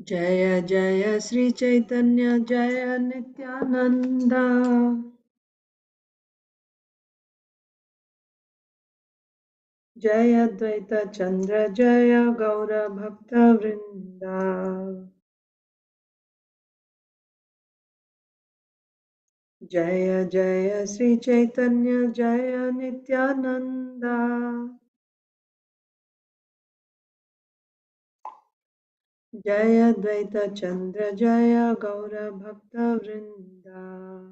Jaya Jaya Sri Caitanya Jaya Nityananda Jaya Dvaita Chandra Jaya Gaura Bhakta Vrinda Jaya Jaya Sri Caitanya Jaya Nityananda Jaya Dvaita Chandra Jaya Gaura Bhakta Vrinda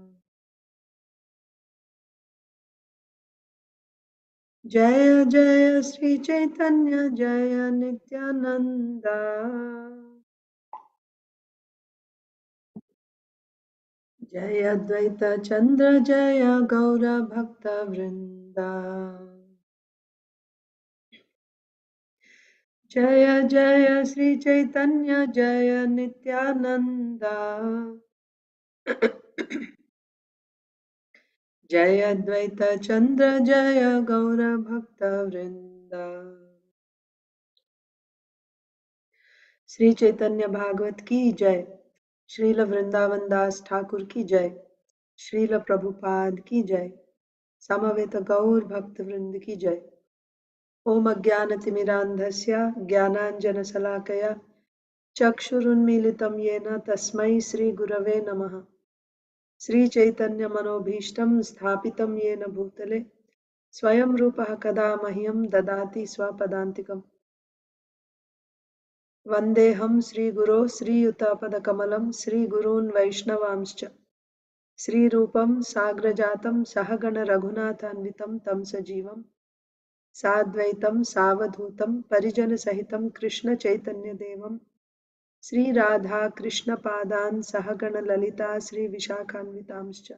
Jaya Jaya Sri Caitanya Jaya Nityananda Jaya Dvaita Chandra Jaya Gaura Bhakta Vrinda Jaya Jaya Sri Chaitanya Jaya Nityananda Jaya Dvaita Chandra Jaya Gaura Bhakta Vrinda Sri Chaitanya Bhagavat ki Jai Srila Vrindavan Das Thakur ki Jai Srila Prabhupada ki Jai Samaveta Gaur Bhakta Vrind ki Jai Om Ajnanatimirandhasya Jnananjana Chakshurunmilitam yena tasmai Sri Gurave Namaha Sri Chaitanya Manobhishtam Sthapitam yena bhutale Swayam Rupaha kada mahyam dadati swapadantikam Vandeham Sri Guru Sri Yuta Kamalam Sri Gurun Vaishnavamscha Sri Rupam Sagrajatam Sahagana Raghunathanvitam Tam Sajivam Sadvaitam Savadhutam Parijana Sahitam Krishna Chaitanya Devam Sri Radha Krishna Padan Sahagana Lalita Sri Vishakhanvitamscha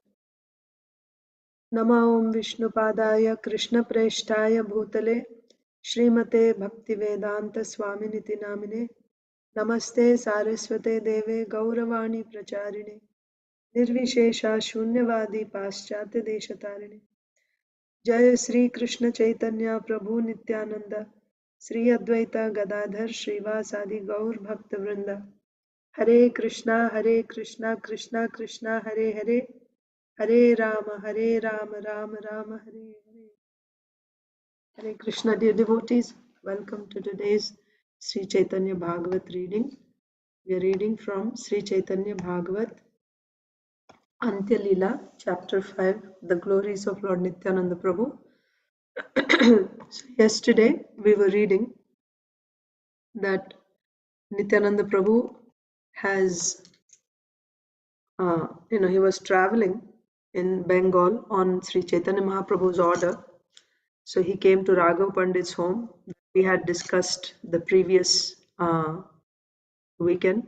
Nama Om Vishnu Padaya Krishna Preshtaya Bhutale Srimate Bhaktivedanta Swaminiti Namine Namaste Saraswate Deve Gauravani Pracharine Nirvishesha Shunyavadi Paschate Deshatarine Jaya Sri Krishna Chaitanya Prabhu Nityananda Sri Advaita Gadadhar Srivasadi Gaur Bhakta Vrinda Hare Krishna Krishna Krishna Hare Hare Hare Rama Rama Rama Hare Hare Hare Krishna, dear devotees, welcome to today's Sri Chaitanya Bhagavat reading. We are reading from Sri Chaitanya Bhagavat Antya Lila, chapter 5, the glories of Lord Nityananda Prabhu. So yesterday we were reading that Nityananda Prabhu has, he was traveling in Bengal on Sri Chaitanya Mahaprabhu's order. So he came to Raghav Pandit's home. We had discussed the previous weekend.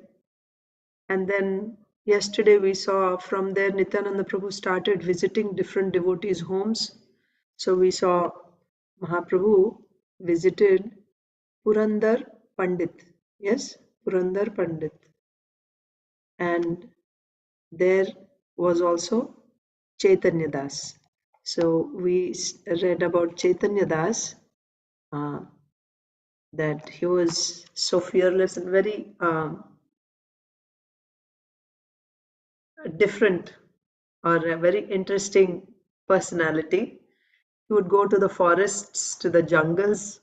And then yesterday we saw from there Nityananda Prabhu started visiting different devotees' homes. So we saw Mahaprabhu visited Purandar Pandit. Yes, Purandar Pandit. And there was also Chaitanya Das. So we read about Chaitanya Das, that he was so fearless and very different or a very interesting personality. He would go to the forests, to the jungles.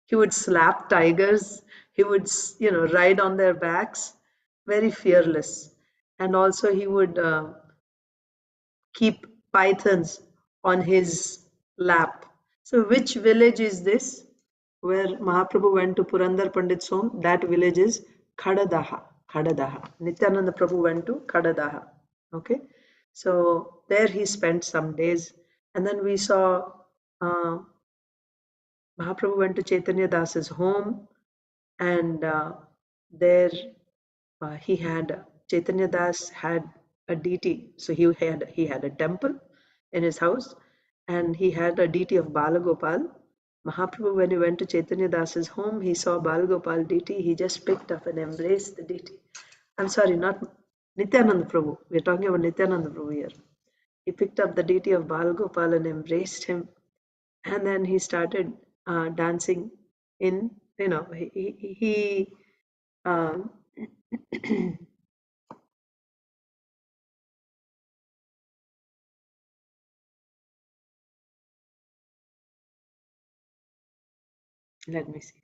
He would slap tigers. He would, ride on their backs. Very fearless. And also he would keep pythons on his lap. So which village is this? Where Mahaprabhu went to Purandar Pandit's home, that village is Khadadaha. Khadadaha. Nityananda Prabhu went to Khadadaha. Okay. So there he spent some days. And then we saw uh, Mahaprabhu went to Chaitanya Das's home, and there he had Chaitanya Das had a deity. So he had a temple in his house, and he had a deity of Balagopal. Mahaprabhu, when he went to Chaitanya Das's home, he saw Balagopal deity. He just picked up and embraced the deity. I'm sorry, not Nityananda Prabhu. We're talking about Nityananda Prabhu here. He picked up the deity of Balagopal and embraced him, and then he started dancing in, he um, Let me see.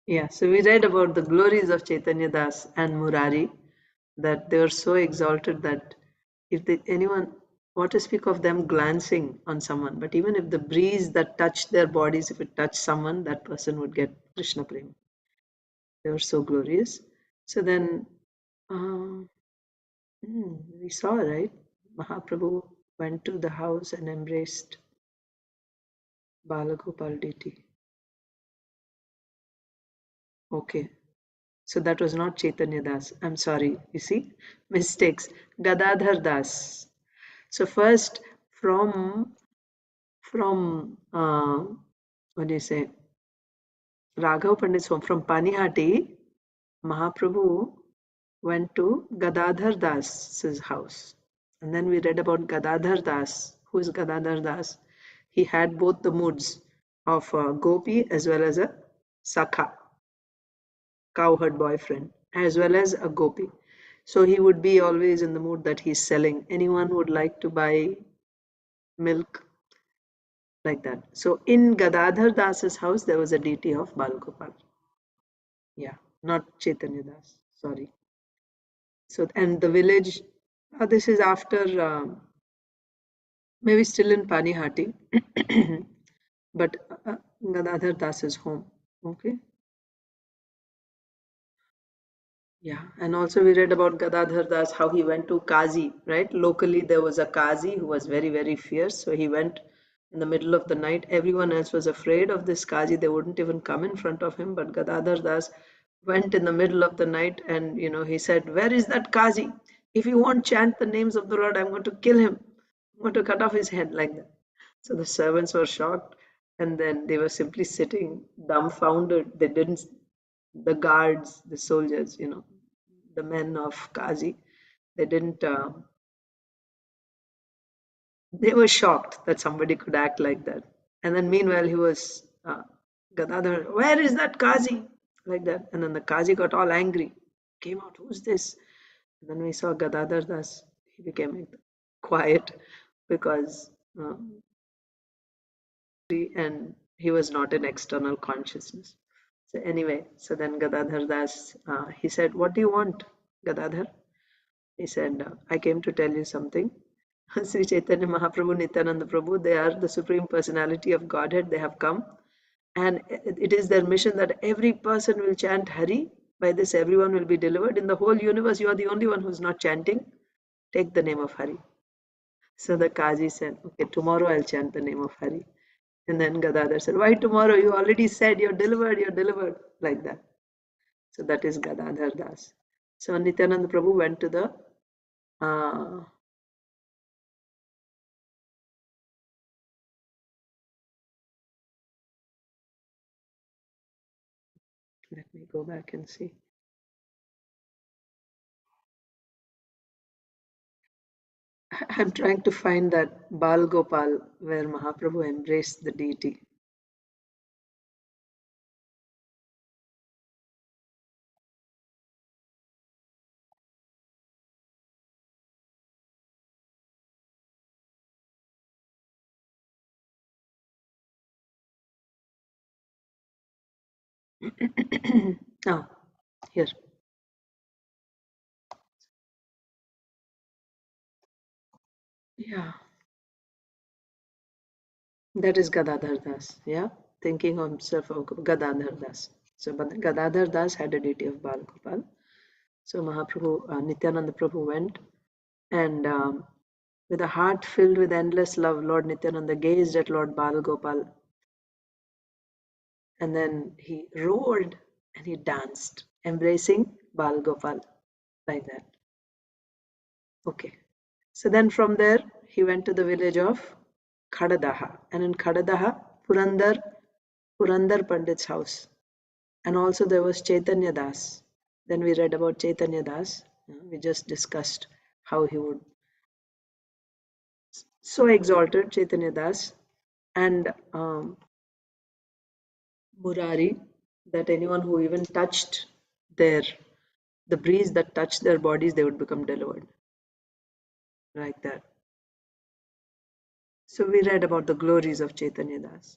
Yeah, so we read about the glories of Chaitanya Das and Murari, that they were so exalted that if anyone, what to speak of them glancing on someone, but even if the breeze that touched their bodies, if it touched someone, that person would get Krishna Prema. They were so glorious. So then uh, we saw, right? Mahaprabhu went to the house and embraced Balagopal deity. Okay. So that was not Chaitanya Das. I'm sorry. You see, mistakes. Gadadhar Das. So first, from what do you say? Raghav Pandit's home, from Panihati, Mahaprabhu went to Gadadhar Das's house. And then we read about Gadadhar Das. Who is Gadadhar Das? He had both the moods of a gopi as well as a sakha, cowherd boyfriend, as well as a gopi. So he would be always in the mood that he's selling. Anyone who would like to buy milk, like that. So in Gadadhar Das's house, there was a deity of Balgopal. Yeah, not Chaitanya Das. Sorry. So, and the village, this is after, maybe still in Panihati, but Gadadhar Das's home. Okay. Yeah, and also we read about Gadadhar Das, how he went to Kazi, right? Locally, there was a Kazi who was very, very fierce. So he went in the middle of the night. Everyone else was afraid of this Kazi. They wouldn't even come in front of him. But Gadadhar Das went in the middle of the night and, he said, "Where is that Kazi? If he won't chant the names of the Lord, I'm going to kill him. I'm going to cut off his head," like that. So the servants were shocked and then they were simply sitting dumbfounded. They didn't, the guards, the soldiers, the men of Kazi, they didn't, they were shocked that somebody could act like that. And then meanwhile, he was, Gadadhar, "Where is that Kazi?" Like that. And then the Kazi got all angry, came out, "Who's this?" And then we saw Gadadhar Das, he became quiet because, and he was not in external consciousness. So anyway, so then Gadadhar Das, he said, "What do you want, Gadadhar?" He said, "I came to tell you something." Sri Chaitanya Mahaprabhu, Nityananda Prabhu, they are the Supreme Personality of Godhead. They have come. And it is their mission that every person will chant Hari. By this, everyone will be delivered. In the whole universe, you are the only one who's not chanting. Take the name of Hari. So the Kazi said, "Okay, tomorrow I'll chant the name of Hari." And then Gadadhar said, "Why tomorrow? You already said you're delivered, like that." So that is Gadadhar Das. So Nityananda Prabhu went to the let me go back and see. I'm trying to find that Bal Gopal where Mahaprabhu embraced the deity. Oh, here. Yeah, that is Gadadhar Das. Yeah, thinking of himself of Gadadhar Das. So, but Gadadhar Das had a deity of Bal Gopal. So Mahaprabhu, Nityananda Prabhu went and with a heart filled with endless love, Lord Nityananda gazed at Lord Bal Gopal and then he roared and he danced, embracing Bal Gopal like that. Okay. So then from there, he went to the village of Khadadaha. And in Khadadaha, Purandar Pandit's house. And also there was Chaitanya Das. Then we read about Chaitanya Das. We just discussed how he would so exalted Chaitanya Das and Murari. that anyone who even touched the breeze that touched their bodies, they would become delivered. Like that. So we read about the glories of Chaitanya Das.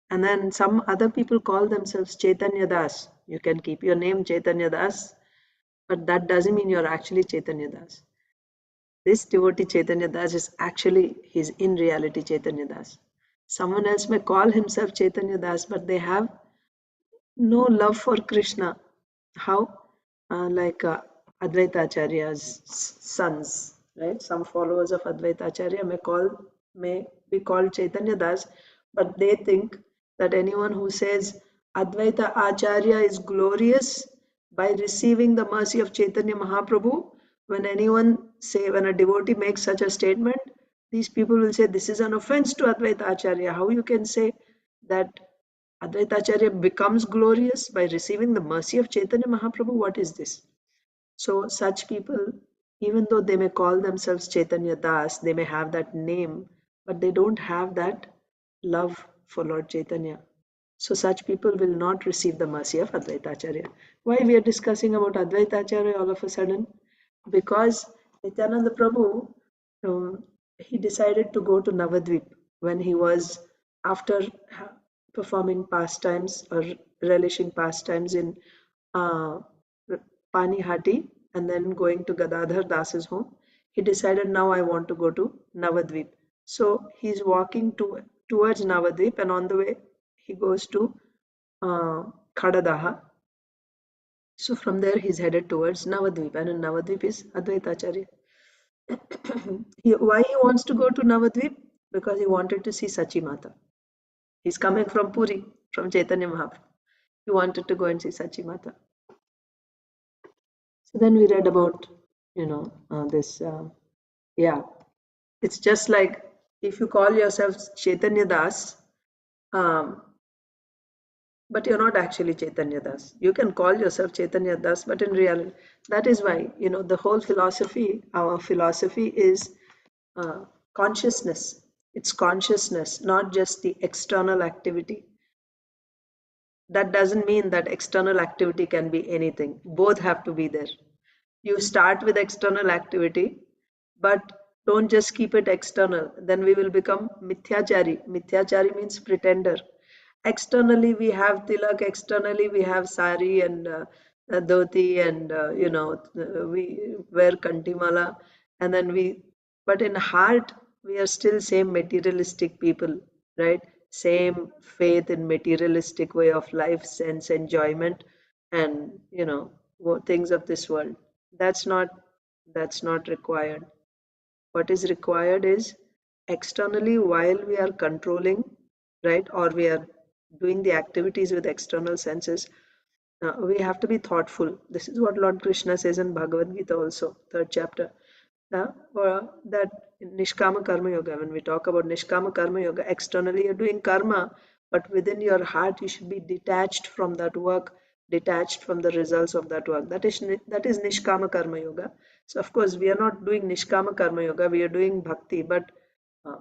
And then some other people call themselves Chaitanya Das. You can keep your name Chaitanya Das, but that doesn't mean you're actually Chaitanya Das. This devotee Chaitanya Das is actually, he's in reality Chaitanya Das. Someone else may call himself Chaitanya Das, but they have no love for Krishna. How? Like Advaita Acharya's sons, right? Some followers of Advaita Acharya may be called Chaitanya Das, but they think that anyone who says Advaita Acharya is glorious by receiving the mercy of Chaitanya Mahaprabhu, when a devotee makes such a statement, these people will say this is an offense to Advaita Acharya. How you can say that Advaita Acharya becomes glorious by receiving the mercy of Chaitanya Mahaprabhu? What is this? So such people, even though they may call themselves Chaitanya Das, they may have that name, but they don't have that love for Lord Chaitanya. So such people will not receive the mercy of Advaita Acharya. Why we are discussing about Advaita Acharya all of a sudden? Because Nityananda Prabhu, he decided to go to Navadvip when he was, after performing pastimes or relishing pastimes in uh, Panihati and then going to Gadadhar Das's home, he decided now I want to go to Navadvip. So he's walking towards Navadvip, and on the way he goes to Khadadaha. So from there he's headed towards Navadvip, and in Navadvip is Advaita Acharya. Why he wants to go to Navadvip? Because he wanted to see Sachi Mata. He's coming from Puri, from Chaitanya Mahaprabhu. He wanted to go and see Sachi Mata. So then we read about, this, yeah. It's just like if you call yourself Chaitanya Das, but you're not actually Chaitanya Das. You can call yourself Chaitanya Das, but in reality, that is why, the whole philosophy, our philosophy is consciousness. It's consciousness, not just the external activity. That doesn't mean that external activity can be anything. Both have to be there. You start with external activity, but don't just keep it external. Then we will become mithyachari. Mithyachari means pretender. Externally, we have tilak. Externally, we have sari and dhoti, and we wear kantimala, and then but in heart, we are still same materialistic people, right? Same faith in materialistic way of life, sense enjoyment, and things of this world. That's not required. What is required is externally, while we are controlling, right, or we are doing the activities with external senses, we have to be thoughtful. This is what Lord Krishna says in Bhagavad Gita also, third chapter. That in Nishkama Karma Yoga, when we talk about Nishkama Karma Yoga, externally you're doing karma, but within your heart you should be detached from that work, detached from the results of that work. That is Nishkama Karma Yoga. So of course we are not doing Nishkama Karma Yoga, we are doing bhakti, but uh,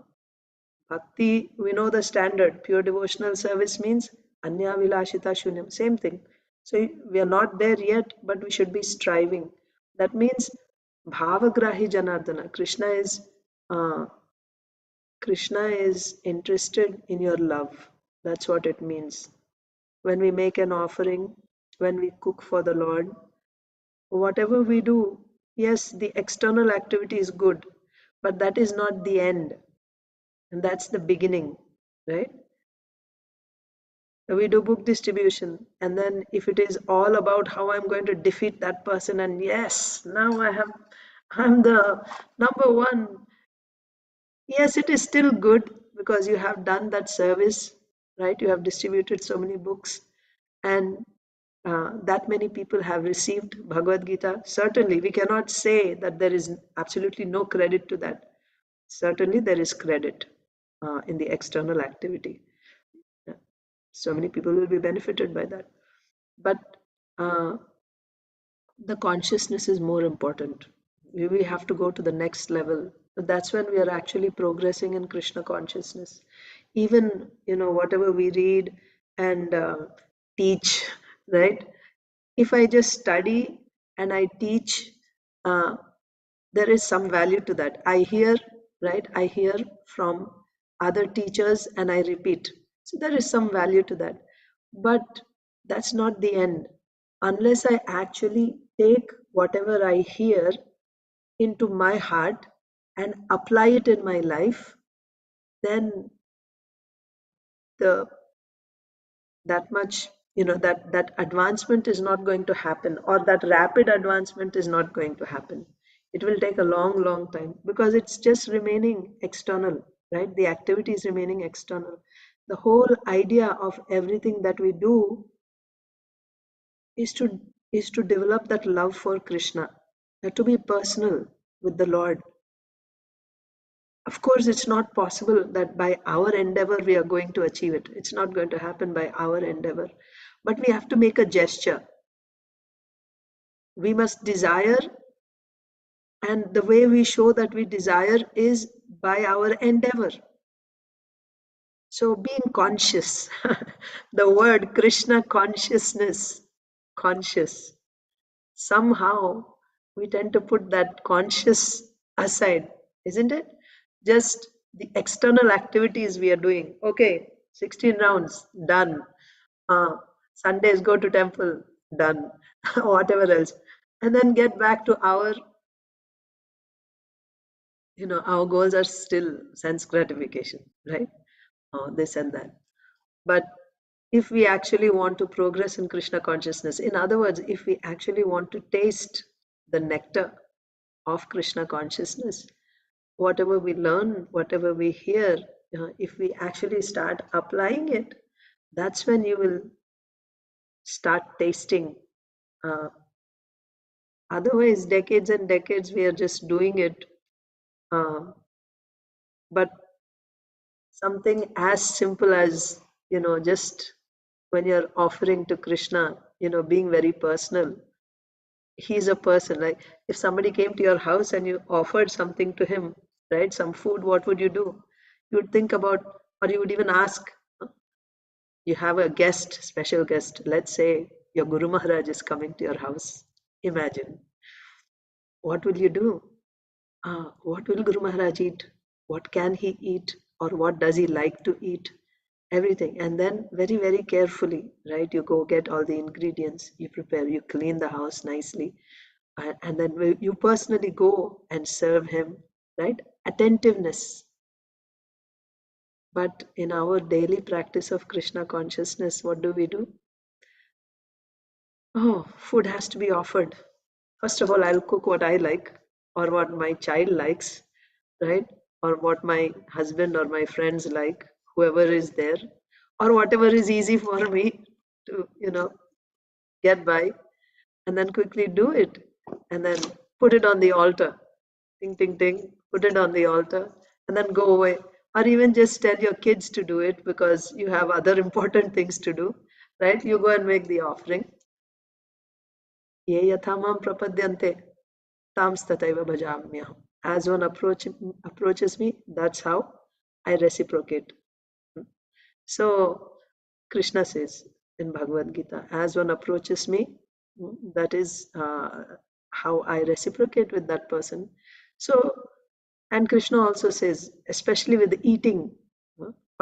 bhakti, we know the standard. Pure devotional service means Anya Vilashita Shunyam, same thing. So we are not there yet, but we should be striving. That means Bhavagrahi Janardana. Uh, Krishna is interested in your love. That's what it means. When we make an offering, when we cook for the Lord, whatever we do, yes, the external activity is good, but that is not the end. And that's the beginning, right? We do book distribution, and then if it is all about how I'm going to defeat that person, and yes, now I'm the number one. Yes, it is still good because you have done that service, right? You have distributed so many books, and that many people have received Bhagavad Gita. Certainly, we cannot say that there is absolutely no credit to that. Certainly, there is credit in the external activity. So many people will be benefited by that. But uh, the consciousness is more important. We have to go to the next level. That's when we are actually progressing in Krishna consciousness. Even, whatever we read and teach right? If I just study and I teach, uh, there is some value to that. I hear, right? I hear from other teachers and I repeat. So there is some value to that. But that's not the end. Unless I actually take whatever I hear into my heart and apply it in my life, then the that much, that advancement is not going to happen, or that rapid advancement is not going to happen. It will take a long, long time, because it's just remaining external, right? The activity is remaining external. The whole idea of everything that we do is to develop that love for Krishna, to be personal with the Lord. Of course, it's not possible that by our endeavor we are going to achieve it. It's not going to happen by our endeavor. But we have to make a gesture. We must desire, and the way we show that we desire is by our endeavor. So being conscious, the word Krishna consciousness, conscious. Somehow we tend to put that conscious aside, isn't it? Just the external activities we are doing. Okay, 16 rounds, done. Sundays go to temple, done. Whatever else. And then get back to our goals are still sense gratification, right? This and that. But if we actually want to progress in Krishna consciousness, in other words, if we actually want to taste the nectar of Krishna consciousness, whatever we learn, whatever we hear, if we actually start applying it, that's when you will start tasting. Uh, Otherwise, decades and decades, we are just doing it. But something as simple as, just when you're offering to Krishna, being very personal. He's a person. Like if somebody came to your house and you offered something to him, right? Some food, what would you do? You would think about, or you would even ask. You have a guest, special guest. Let's say your Guru Maharaj is coming to your house. Imagine. What will you do? What will Guru Maharaj eat? What can he eat? Or what does he like to eat? Everything. And then very, very carefully, right? You go get all the ingredients, you prepare, you clean the house nicely. And then you personally go and serve him, right? Attentiveness. But in our daily practice of Krishna consciousness, what do we do? Oh, food has to be offered. First of all, I'll cook what I like, or what my child likes, right? Or what my husband or my friends like, whoever is there, or whatever is easy for me to, get by, and then quickly do it, and then put it on the altar. Ting, ting, ting, put it on the altar, and then go away. Or even just tell your kids to do it because you have other important things to do, right? You go and make the offering. Ye yathamam prapadyante tams tataiva bhajamyaham. As one approaches me, that's how I reciprocate. So Krishna says in Bhagavad Gita, as one approaches me, that is how I reciprocate with that person. So, and Krishna also says, especially with eating,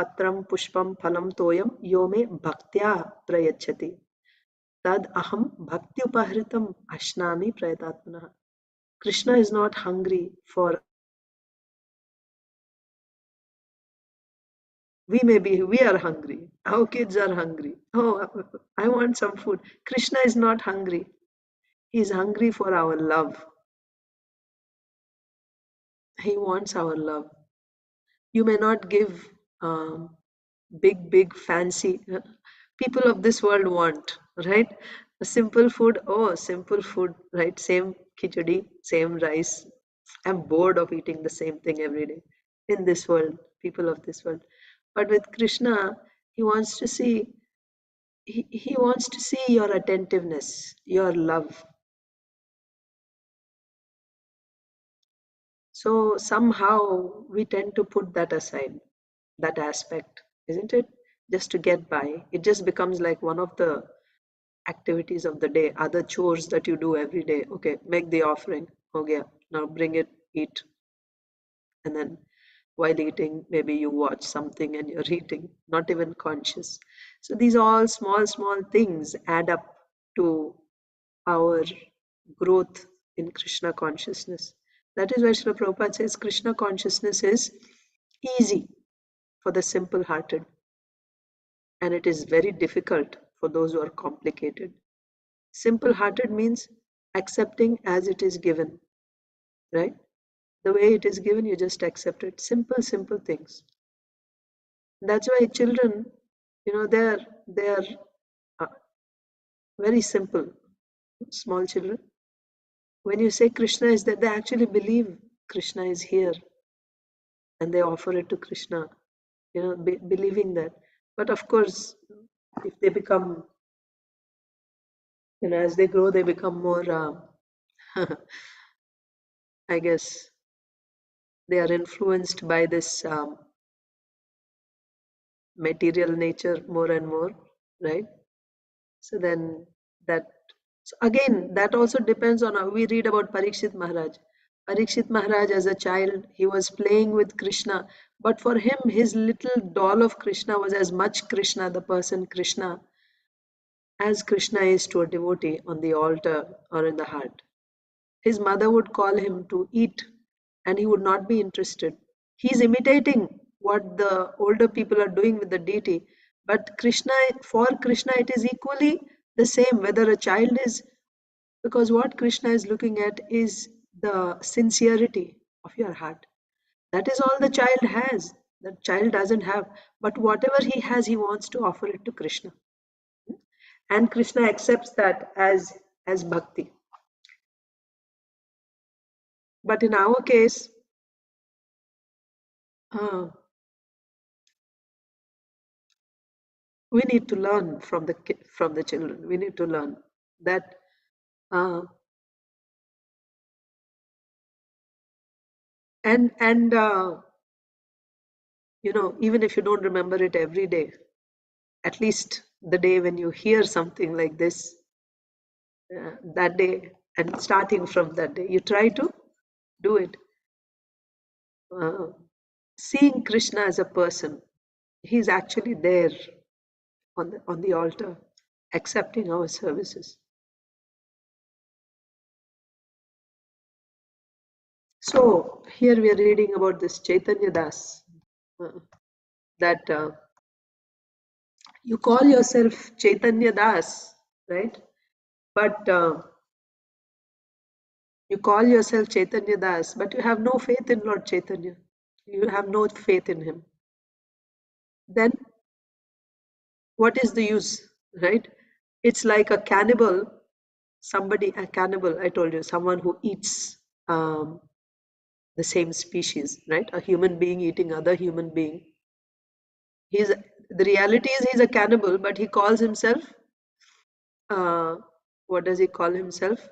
patram pushpam phalam toyam yome bhaktya prayachati tad aham bhakti upahritam ashnami prayatatmana. Krishna is not hungry for, we are hungry. Our kids are hungry. Oh, I want some food. Krishna is not hungry. He is hungry for our love. He wants our love. You may not give big, fancy. People of this world want, right? A simple food. Oh, simple food, right? Same khichdi, same rice. I'm bored of eating the same thing every day in this world, people of this world. But with Krishna, he wants to see, he wants to see your attentiveness, your love. So somehow we tend to put that aside, that aspect, isn't it? Just to get by. It just becomes like one of the activities of the day, other chores that you do every day. Okay, make the offering. Okay, now bring it, eat. And then while eating, maybe you watch something and you're eating, not even conscious. So these all small things add up to our growth in Krishna consciousness. That is why Srila Prabhupada says Krishna consciousness is easy for the simple hearted, and it is very difficult for those who are complicated. Simple hearted means accepting as it is given, right? The way it is given, you just accept it. Simple things. That's why children, they're uh, very simple. Small children, when you say Krishna is there, they actually believe Krishna is here, and they offer it to Krishna, believing that. But of course, if they become, as they grow, they become more, I guess, they are influenced by this material nature more and more, right? So then that, so again, that also depends on how we read about Parikshit Maharaj. Parikshit Maharaj, as a child, he was playing with Krishna, but for him, his little doll of Krishna was as much Krishna, the person Krishna, as Krishna is to a devotee on the altar or in the heart. His mother would call him to eat, and he would not be interested. He's imitating what the older people are doing with the deity. But Krishna, for Krishna, it is equally the same whether a child is, because what Krishna is looking at is the sincerity of your heart. That is all the child has. The child doesn't have, but whatever he has, he wants to offer it to Krishna. And Krishna accepts that as bhakti. But in our case, uh, we need to learn from the children. We need to learn that, uh, and even if you don't remember it every day, at least the day when you hear something like this, that day, and starting from that day, you try to do it. uh, Seeing Krishna as a person, he's actually there on the altar, accepting our services. So here we are reading about this Chaitanya Das, that you call yourself Chaitanya Das, right? But you call yourself Chaitanya Das, but you have no faith in Lord Chaitanya. You have no faith in him. Then what is the use, right? It's like a cannibal, a cannibal, I told you, someone who eats the same species, right? A human being eating other human being. The reality is he's a cannibal, but he calls himself, what does he call himself?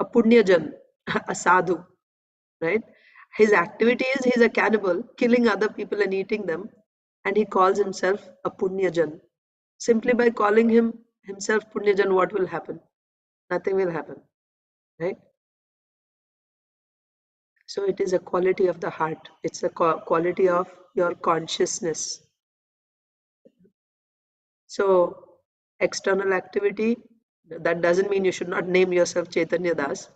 A punyajan, a sadhu, right? His activity is he's a cannibal, killing other people and eating them, and he calls himself a punyajan. Simply by calling himself punyajan, what will happen? Nothing will happen, right? So it is a quality of the heart. It's a quality of your consciousness. So external activity, that doesn't mean you should not name yourself Chaitanya Das.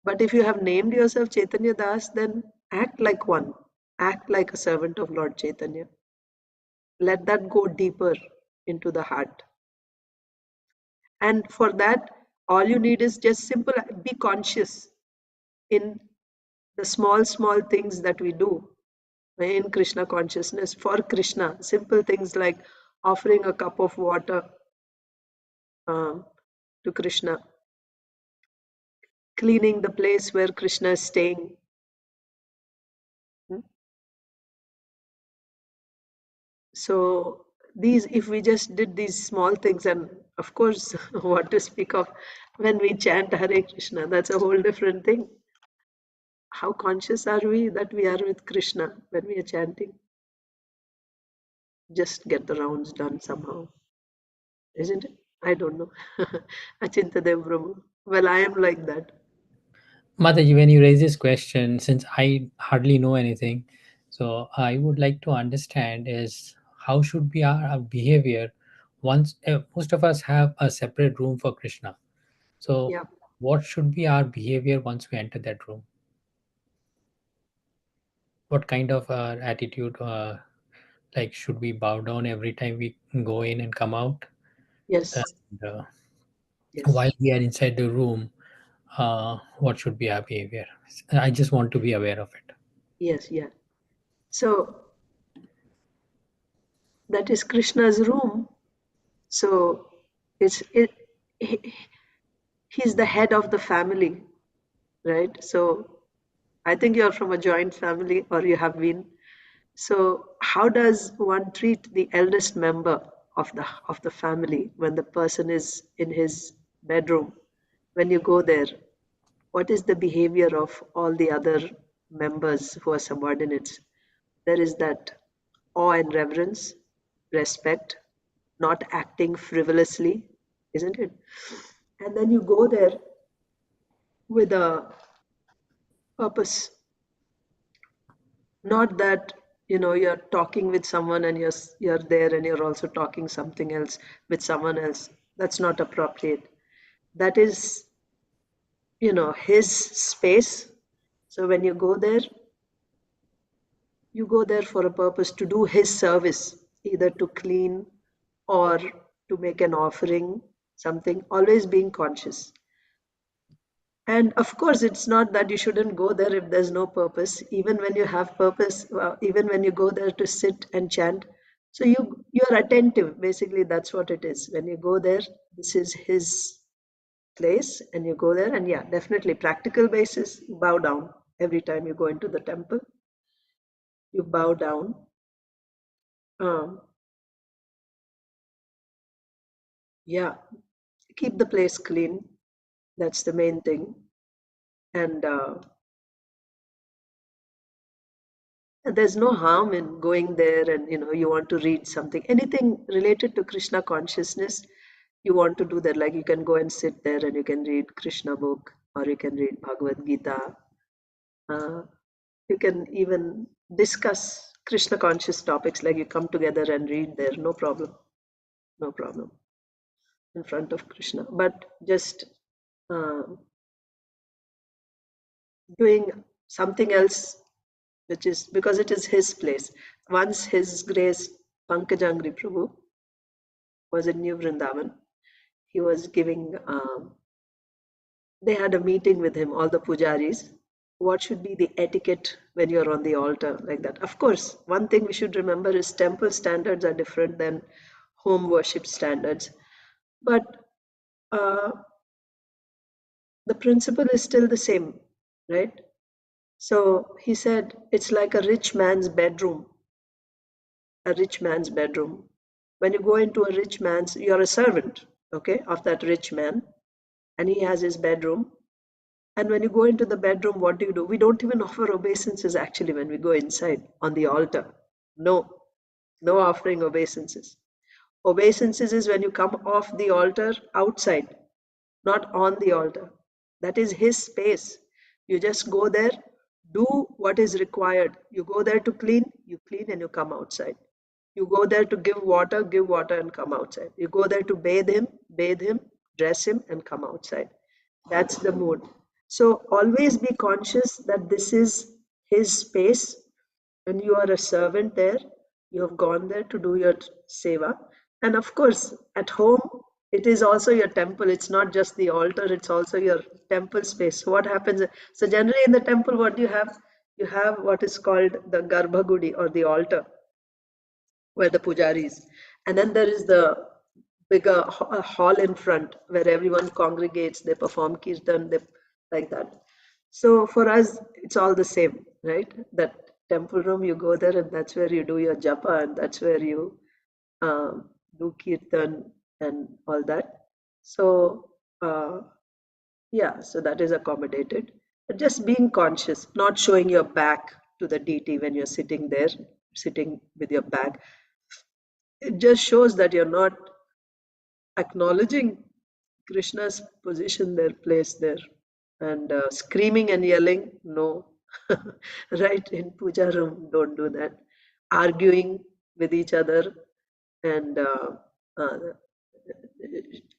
But if you have named yourself Chaitanya Das, then act like one. Act like a servant of Lord Chaitanya. Let that go deeper into the heart. And for that, all you need is just simple, be conscious in the small things that we do in Krishna consciousness for Krishna. Simple things like offering a cup of water uh, to Krishna, cleaning the place where Krishna is staying. So if we just did these small things, and of course, what to speak of when we chant Hare Krishna, that's a whole different thing. How conscious are we that we are with Krishna when we are chanting? Just get the rounds done somehow, isn't it? I don't know. Achintadev Prabhu. Well, I am like that. Mataji, when you raise this question, since I hardly know anything, so I would like to understand is how should be our behavior once most of us have a separate room for Krishna. So Yeah. what should be our behavior once we enter that room? What kind of attitude, like should we bow down every time we go in and come out? Yes. And Yes. while we are inside the room, what should be our behavior? I just want to be aware of it. Yes. Yeah. So that is Krishna's room. So it's it. He, he's the head of the family, right? So I think you're from a joint family, or you have been. So how does one treat the eldest member of the family when the person is in his bedroom? When you go there, what is the behavior of all the other members who are subordinates? There is that awe and reverence, respect, not acting frivolously, isn't it? And then you go there with a purpose. Not that you're talking with someone and you're there and you're also talking something else with someone else. That's not appropriate. That is his space. So when you go there for a purpose to do his service, either to clean or to make an offering, something, always being conscious. And of course, it's not that you shouldn't go there if there's no purpose. Even when you have purpose, even when you go there to sit and chant, so you're attentive. Basically, that's what it is. When you go there, this is his place, and you go there, and yeah, definitely practical basis. You bow down every time you go into the temple. You bow down. Um, yeah, keep the place clean. That's the main thing. And there's no harm in going there and you want to read something, anything related to Krishna consciousness. You want to do that, like you can go and sit there and you can read Krishna book, or you can read Bhagavad Gita. uh, you can even discuss Krishna conscious topics, like you come together and read there, no problem. No problem in front of Krishna. But just uh, doing something else, which is because it is his place. Once His Grace Pankajangri Prabhu was in New Vrindavan. He was giving, they had a meeting with him, all the pujaris. What should be the etiquette when you're on the altar, like that? Of course, one thing we should remember is temple standards are different than home worship standards. But uh, the principle is still the same, right? So he said, it's like a rich man's bedroom, a rich man's bedroom. When you go into a rich man's, you're a servant, okay, of that rich man, and he has his bedroom. And when you go into the bedroom, what do? We don't even offer obeisances actually when we go inside on the altar. No, no offering obeisances. Obeisances is when you come off the altar outside, not on the altar. That is his space. You just go there, do what is required. You go there to clean, you clean and you come outside. You go there to give water and come outside. You go there to bathe him, dress him and come outside. That's the mood. So always be conscious that this is his space and you are a servant there. You have gone there to do your seva. And of course, at home, it is also your temple. It's not just the altar, it's also your temple space. So what happens? So generally in the temple, what do you have? You have what is called the Garbhagudi, or the altar, where the pujaris. And then there is the bigger hall in front where everyone congregates, they perform kirtan, they, like that. So for us, it's all the same, right? That temple room, you go there and that's where you do your japa, and that's where you do kirtan and all that. So yeah, so that is accommodated. But just being conscious, not showing your back to the deity when you're sitting there, sitting with your back. It just shows that you're not acknowledging Krishna's position there, place there, and screaming and yelling, no. Right, in puja room, don't do that. Arguing with each other and uh,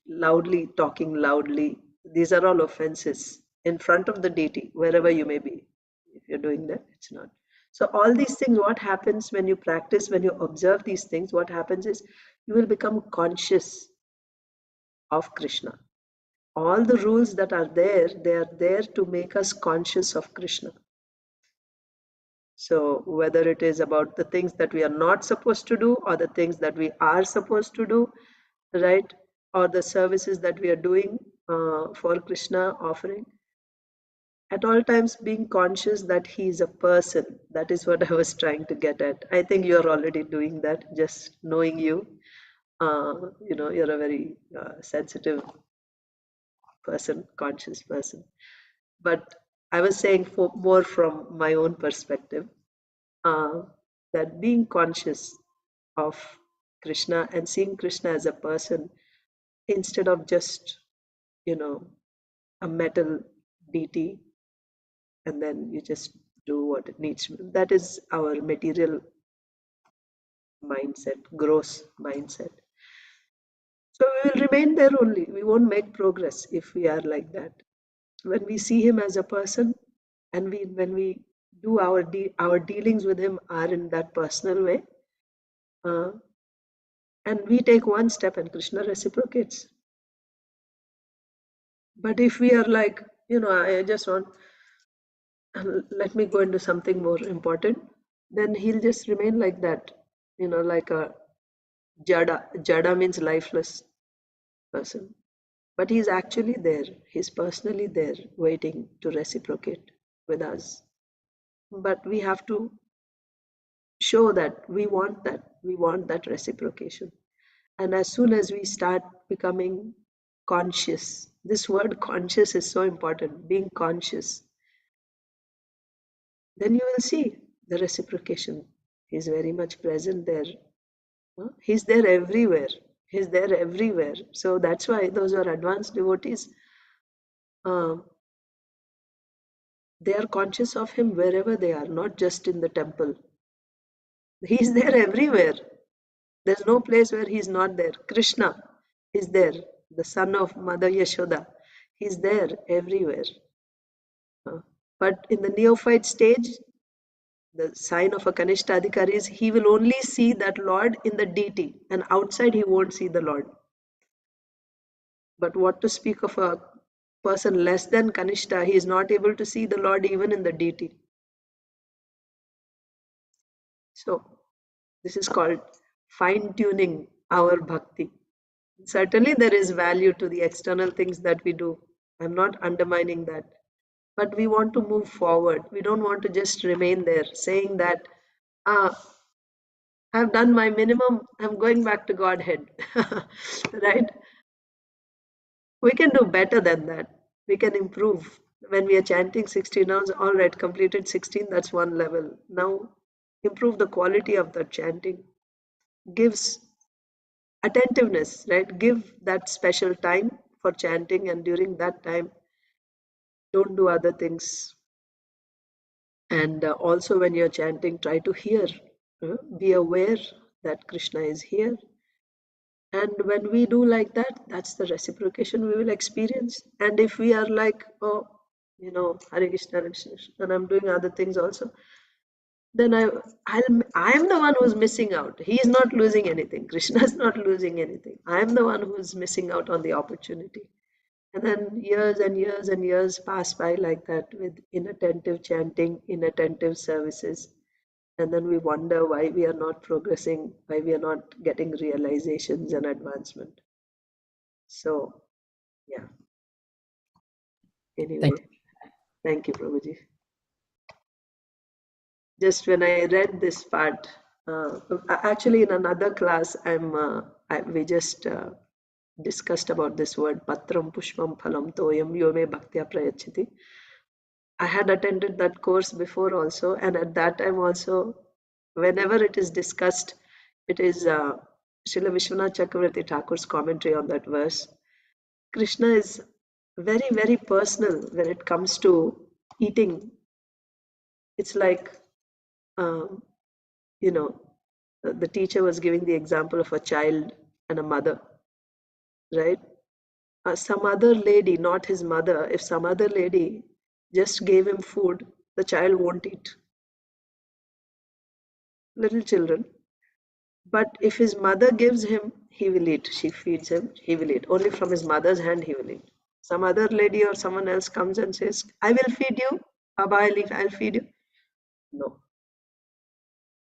loudly, talking loudly, these are all offenses in front of the deity, wherever you may be. If you're doing that, it's not. So all these things, what happens when you practice, when you observe these things, what happens is you will become conscious of Krishna. All the rules that are there, they are there to make us conscious of Krishna. So whether it is about the things that we are not supposed to do or the things that we are supposed to do, right? Or the services that we are doing for Krishna offering, at all times being conscious that he is a person. That is what I was trying to get at. I think you're already doing that, just knowing you. You're a very sensitive person, conscious person. But I was saying more from my own perspective, uh, that being conscious of Krishna and seeing Krishna as a person instead of just, a metal deity, and then you just do what it needs to do. That is our material mindset, gross mindset. So we will remain there only. We won't make progress if we are like that. When we see him as a person, and when we do our dealings with him are in that personal way, uh, and we take one step and Krishna reciprocates. But if we are like, I just want, let me go into something more important, then he'll just remain like that, like a jada. Jada means lifeless person. But he's actually there. He's personally there waiting to reciprocate with us. But we have to show that we want that reciprocation. And as soon as we start becoming conscious, this word conscious is so important, being conscious, then you will see the reciprocation is very much present there. He's there everywhere. He's there everywhere. So that's why those who are advanced devotees, um, they are conscious of him wherever they are, not just in the temple. He's there everywhere. There's no place where he's not there. Krishna is there, the son of Mother Yashoda. He's there everywhere. But in the neophyte stage, the sign of a Kanishta Adhikari is he will only see that Lord in the deity, and outside he won't see the Lord. But what to speak of a person less than Kanishta, he is not able to see the Lord even in the deity. So this is called fine-tuning our bhakti. Certainly there is value to the external things that we do. I'm not undermining that. But we want to move forward. We don't want to just remain there saying that, I've done my minimum, I'm going back to Godhead. Right? We can do better than that. We can improve. When we are chanting 16 hours, all right, completed 16, that's one level. Now improve the quality of that chanting. Gives attentiveness, right? Give that special time for chanting, and during that time, don't do other things. And also when you're chanting, try to hear, be aware that Krishna is here. And when we do like that, that's the reciprocation we will experience. And if we are like, oh, Hare Krishna, Hare Krishna, and I'm doing other things also, then I'm the one who's missing out. He is not losing anything. Krishna is not losing anything. I'm the one who's missing out on the opportunity. And then years and years and years pass by like that with inattentive chanting, inattentive services. And then we wonder why we are not progressing, why we are not getting realizations and advancement. So, yeah, Thank anyway, thank you, Prabhuji. Just when I read this part, actually in another class, we just discussed about this word, patram pushpam phalam toyam yome bhaktya prayachiti. I had attended that course before also, and at that time also, whenever it is discussed, it is Srila Vishwanath Chakravarti Thakur's commentary on that verse. Krishna is very, very personal when it comes to eating. It's like, um, you know, the teacher was giving the example of a child and a mother, right? Some other lady, not his mother, if some other lady just gave him food, the child won't eat. Little children. But if his mother gives him, he will eat. She feeds him, he will eat. Only from his mother's hand he will eat. Some other lady or someone else comes and says, I will feed you. Baba, I'll feed you. No.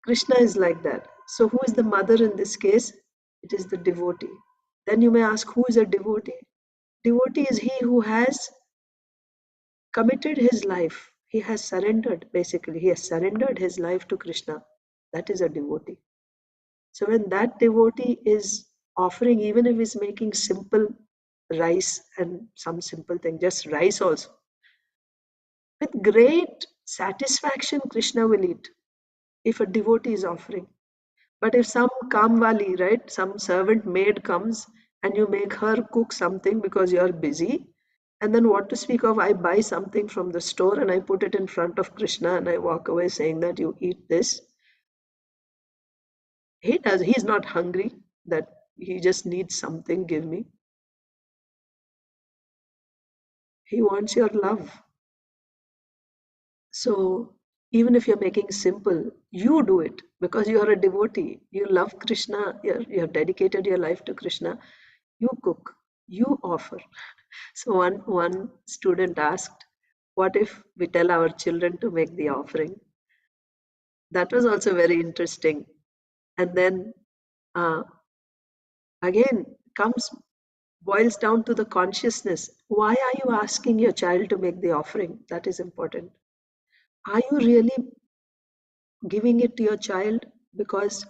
Krishna is like that. So who is the mother in this case? It is the devotee. Then you may ask, who is a devotee? Devotee is he who has committed his life. He has surrendered, basically. He has surrendered his life to Krishna. That is a devotee. So when that devotee is offering, even if he's making simple rice and some simple thing, just rice also, with great satisfaction, Krishna will eat if a devotee is offering. But if some kamwali, right, some servant maid comes and you make her cook something because you are busy, and then what to speak of, I buy something from the store and I put it in front of Krishna and I walk away saying that you eat this. He's not hungry, that he just needs something, give me. He wants your love. So even if you're making simple, you do it because you are a devotee. You love Krishna, you have dedicated your life to Krishna. You cook, you offer. So one student asked, what if we tell our children to make the offering? That was also very interesting. And then uh, again comes boils down to the consciousness. Why are you asking your child to make the offering? That is important. Are you really giving it to your child because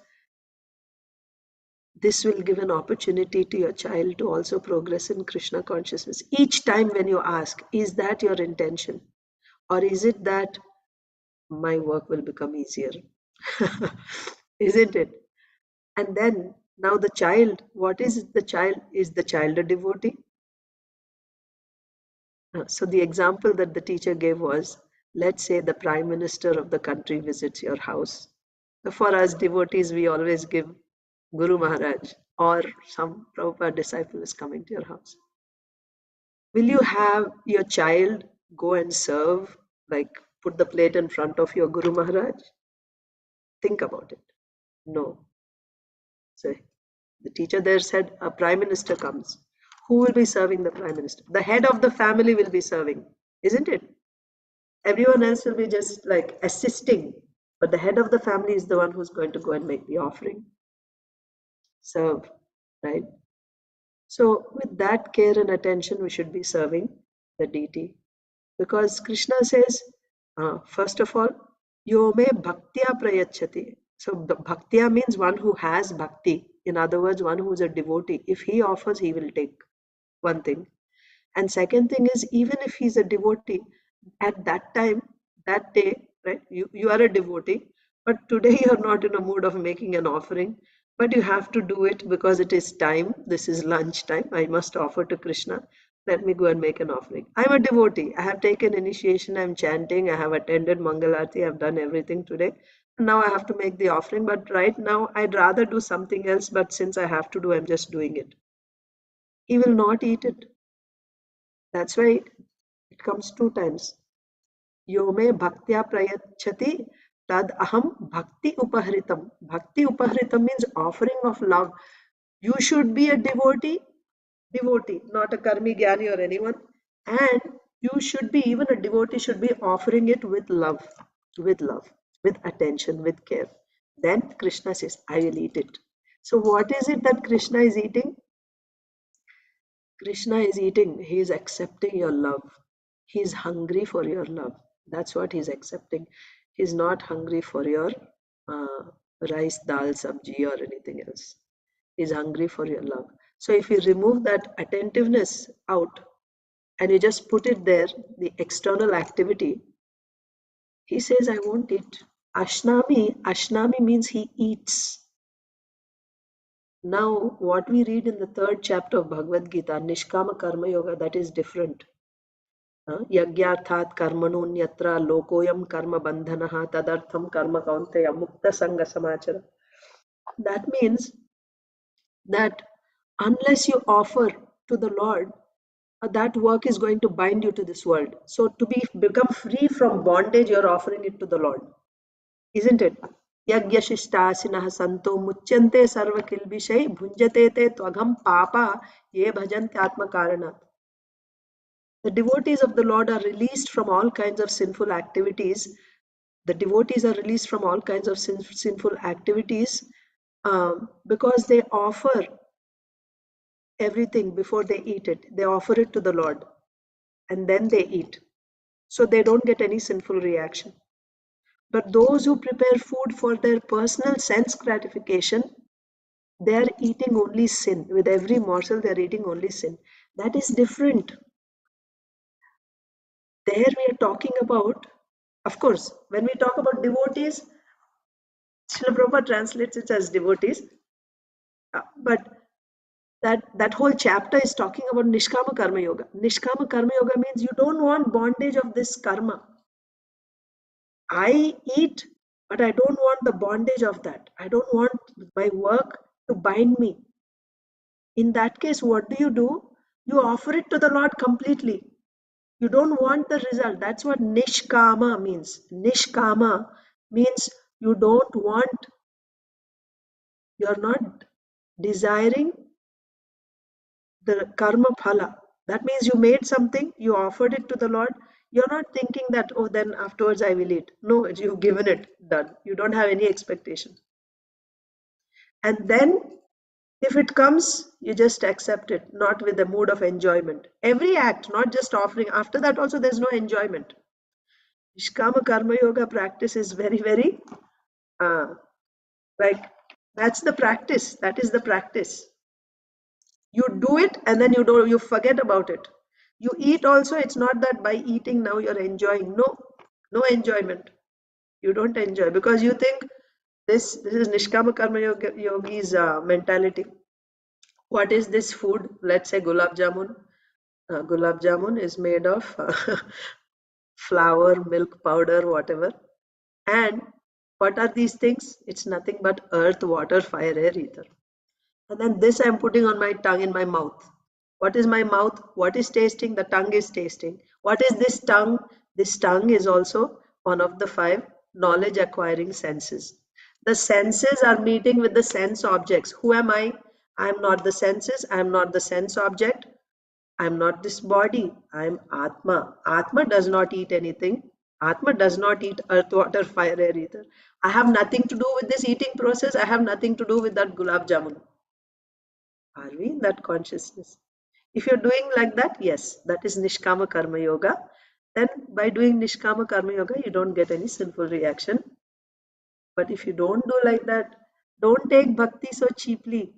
this will give an opportunity to your child to also progress in Krishna consciousness? Each time when you ask, is that your intention? Or is it that my work will become easier? Isn't it? And then now the child, what is the child? Is the child a devotee? So the example that the teacher gave was, let's say the prime minister of the country visits your house. So for us devotees, we always give Guru Maharaj or some Prabhupada disciple is coming to your house. Will you have your child go and serve, like put the plate in front of your Guru Maharaj? Think about it. No. So the teacher there said, a prime minister comes. Who will be serving the prime minister? The head of the family will be serving, isn't it? Everyone else will be just like assisting, but the head of the family is the one who's going to go and make the offering, serve, right? So with that care and attention, we should be serving the deity, because Krishna says, first of all, yo me bhaktya prayachati. So bhaktya means one who has bhakti. In other words, one who is a devotee. If he offers, he will take. One thing. And second thing is, even if he's a devotee, at that time, that day, right, you are a devotee, but today you're not in a mood of making an offering, but you have to do it because it is time. This is lunch time. I must offer to Krishna. Let me go and make an offering. I'm a devotee. I have taken initiation. I'm chanting. I have attended Mangalarti. I've done everything today. Now I have to make the offering. But right now, I'd rather do something else. But since I have to do, I'm just doing it. He will not eat it. That's why it comes two times. Yo me bhaktya prayachati tad aham bhakti upahritam. Bhakti upahritam means offering of love. You should be a devotee, not a karmi gyani or anyone. And you should be, even a devotee should be offering it with love, with attention, with care. Then Krishna says, I will eat it. So what is it that Krishna is eating? Krishna is eating, he is accepting your love. He is hungry for your love. That's what he's accepting. He's not hungry for your uh, rice, dal, sabji, or anything else. He's hungry for your love. So if you remove that attentiveness out and you just put it there, the external activity, he says, I won't eat. Ashnami means he eats. Now, what we read in the 3rd chapter of Bhagavad Gita, Nishkama Karma Yoga, that is different. Yagyarthat karmanonyatra lokoyam karma bandhanaha tadartham karma kaunteya mukta sanga samachara. That means that unless you offer to the Lord, that work is going to bind you to this world. So to become free from bondage, you're offering it to the Lord. Isn't it? Yagyashishtasinaha santo muchyante sarva kilbishai bhunjate te tvagam papa ye bhajanti atma karanat. The devotees of the Lord are released from all kinds of sinful activities. The devotees are released from all kinds of sinful activities because they offer everything before they eat it. They offer it to the Lord and then they eat. So they don't get any sinful reaction. But those who prepare food for their personal sense gratification, they are eating only sin. With every morsel, they are eating only sin. That is different. There we are talking about, of course, when we talk about devotees, Srila Prabhupada translates it as devotees, but that whole chapter is talking about Nishkama Karma Yoga. Nishkama Karma Yoga means you don't want bondage of this karma. I eat, but I don't want the bondage of that. I don't want my work to bind me. In that case, what do? You offer it to the Lord completely. You don't want the result. That's what Nishkama means. Nishkama means you don't want, you're not desiring the karma phala. That means you made something, you offered it to the Lord. You're not thinking that, oh, then afterwards I will eat. No, you've given it, done. You don't have any expectation. And then if it comes, you just accept it, not with a mood of enjoyment. Every act, not just offering. After that also there's no enjoyment. Nishkama Karma Yoga practice is very, very, like, that's the practice. That is the practice. You do it and then you forget about it. You eat also, it's not that by eating now you're enjoying. No enjoyment. You don't enjoy because you think this is Nishkama Karma Yogi's mentality. What is this food? Let's say gulab jamun. Gulab jamun is made of flour, milk powder, whatever. And what are these things? It's nothing but earth, water, fire, air, ether. And then this I'm putting on my tongue in my mouth. What is my mouth? What is tasting? The tongue is tasting. What is this tongue? This tongue is also one of the 5 knowledge acquiring senses. The senses are meeting with the sense objects. Who am I? I am not the senses. I am not the sense object. I am not this body. I am Atma. Atma does not eat anything. Atma does not eat earth, water, fire, air, ether. I have nothing to do with this eating process. I have nothing to do with that gulab jamun. Are we in that consciousness? If you're doing like that, yes, that is Nishkama Karma Yoga. Then by doing Nishkama Karma Yoga, you don't get any sinful reaction. But if you don't do like that, don't take bhakti so cheaply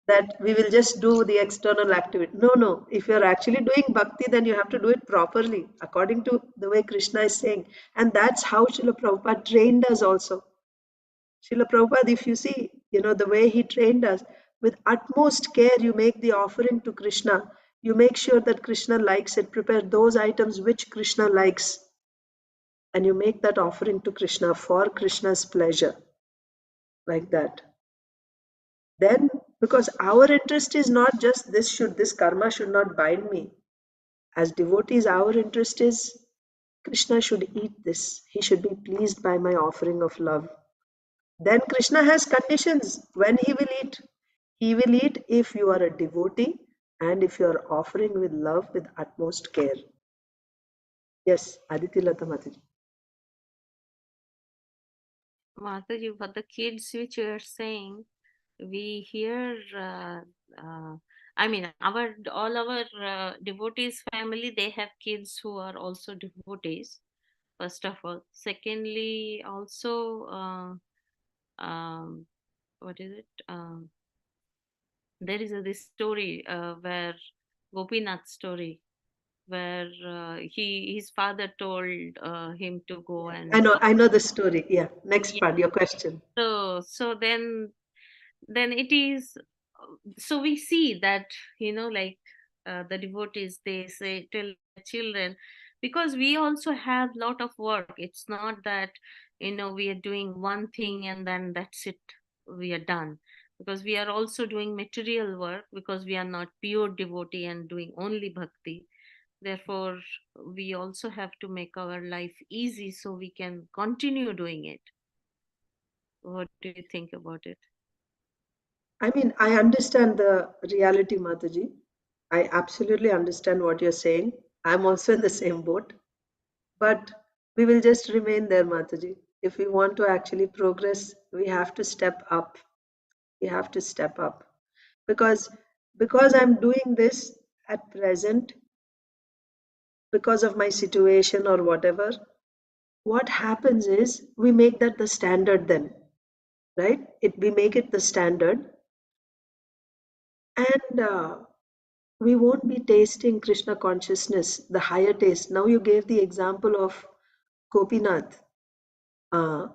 that we will just do the external activity. No. If you're actually doing bhakti, then you have to do it properly, according to the way Krishna is saying. And that's how Srila Prabhupada trained us also. Srila Prabhupada, if you see, the way he trained us, with utmost care, you make the offering to Krishna. You make sure that Krishna likes it. Prepare those items which Krishna likes. And you make that offering to Krishna for Krishna's pleasure. Like that. Then, because our interest is not just this karma should not bind me. As devotees, our interest is Krishna should eat this. He should be pleased by my offering of love. Then Krishna has conditions when he will eat. He will eat if you are a devotee and if you are offering with love with utmost care. Yes, Aditi Lata Mataji. Mataji, for the kids which you are saying, we hear, I mean, all our devotees family, they have kids who are also devotees, first of all. Secondly, also, what is it? There is this story where Gopinath story, where his father told him to go and I know the story. Yeah. Next yeah. part, your question. So then it is so we see that, like the devotees, they say, tell their children, because we also have lot of work. It's not that, we are doing one thing and then that's it, we are done. Because we are also doing material work, because we are not pure devotee and doing only bhakti. Therefore, we also have to make our life easy so we can continue doing it. What do you think about it? I mean, I understand the reality, Mataji. I absolutely understand what you're saying. I'm also in the same boat. But we will just remain there, Mataji. If we want to actually progress, we have to step up. We have to step up. Because I'm doing this at present, because of my situation or whatever, what happens is we make that the standard then, right? We make it the standard, and we won't be tasting Krishna consciousness, the higher taste. Now you gave the example of Gopinath. Uh,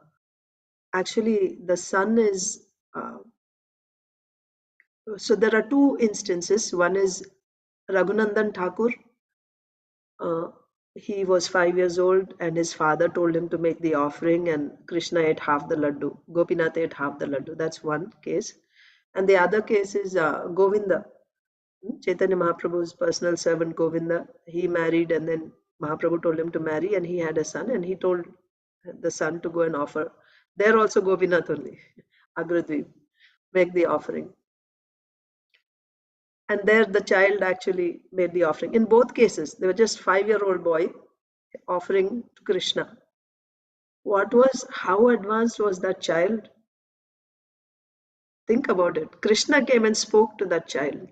Actually, the son is. So there are two instances. One is Raghunandan Thakur. Uh, he was 5 years old, and his father told him to make the offering, and Krishna ate half the laddu. Gopinath ate half the laddu. That's one case. And the other case is Govinda. Chaitanya Mahaprabhu's personal servant Govinda, he married, and then Mahaprabhu told him to marry, and he had a son, and he told the son to go and offer. There also Gopinath only, Agradweep, make the offering. And there the child actually made the offering. In both cases, they were just 5-year-old boy offering to Krishna. How advanced was that child? Think about it. Krishna came and spoke to that child.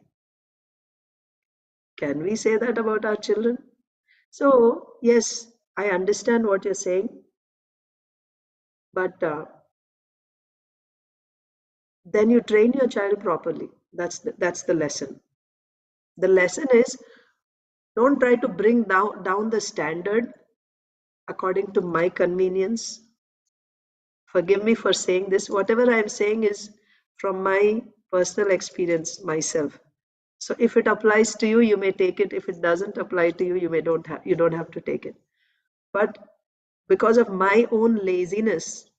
Can we say that about our children? So, yes, I understand what you're saying, but then you train your child properly. That's the lesson. The lesson is, don't try to bring down the standard according to my convenience. Forgive me for saying this. Whatever I'm saying is from my personal experience myself. So if it applies to you, you may take it. If it doesn't apply to you, you don't have to take it. But because of my own laziness,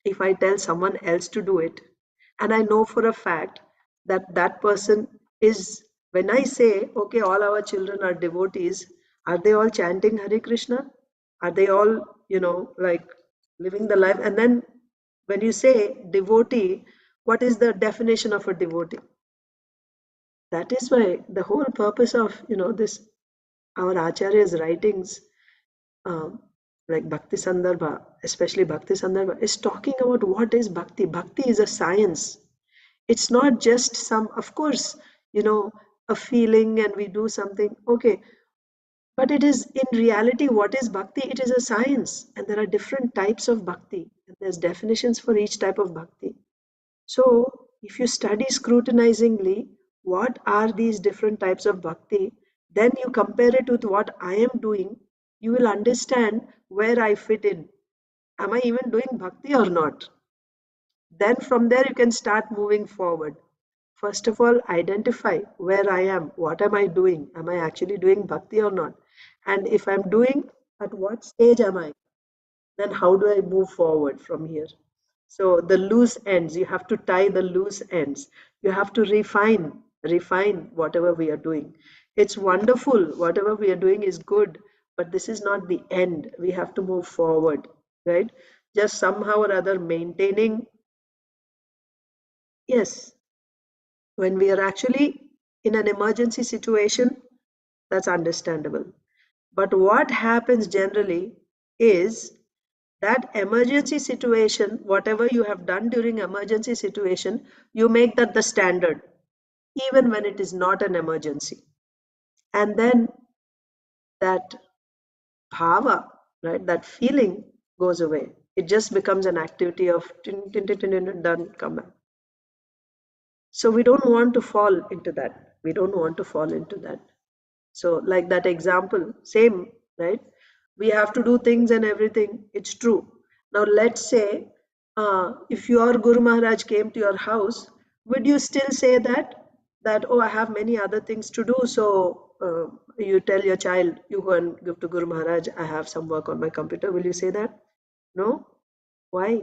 if I tell someone else to do it, and I know for a fact that that person is, when I say, okay, all our children are devotees, are they all chanting Hare Krishna? Are they all, like living the life? And then when you say devotee, what is the definition of a devotee? That is why the whole purpose of, this, our Acharya's writings, um, like Bhakti Sandarbha, especially Bhakti Sandarbha, is talking about what is Bhakti. Bhakti is a science. It's not just of course, a feeling and we do something, okay. But it is, in reality, what is Bhakti? It is a science. And there are different types of Bhakti. And there's definitions for each type of Bhakti. So, if you study scrutinizingly what are these different types of bhakti, then you compare it with what I am doing, you will understand where I fit in. Am I even doing bhakti or not? Then from there you can start moving forward. First of all, identify where I am. What am I doing? Am I actually doing bhakti or not? And if I'm doing, at what stage am I? Then how do I move forward from here? So the loose ends, you have to tie the loose ends. You have to refine whatever we are doing. It's wonderful. Whatever we are doing is good, but this is not the end. We have to move forward, right? Just somehow or other maintaining. Yes, when we are actually in an emergency situation, that's understandable. But what happens generally is that emergency situation, whatever you have done during emergency situation, you make that the standard, even when it is not an emergency. And then that bhava, right, that feeling goes away. It just becomes an activity of tin, tin, tin, tin, tin, done, come back. So we don't want to fall into that. We don't want to fall into that. So like that example, same, right? We have to do things and everything. It's true. Now let's say if your Guru Maharaj came to your house, would you still say that oh, I have many other things to do, so you tell your child, you go and give to Guru Maharaj, I have some work on my computer. Will you say that? No. Why?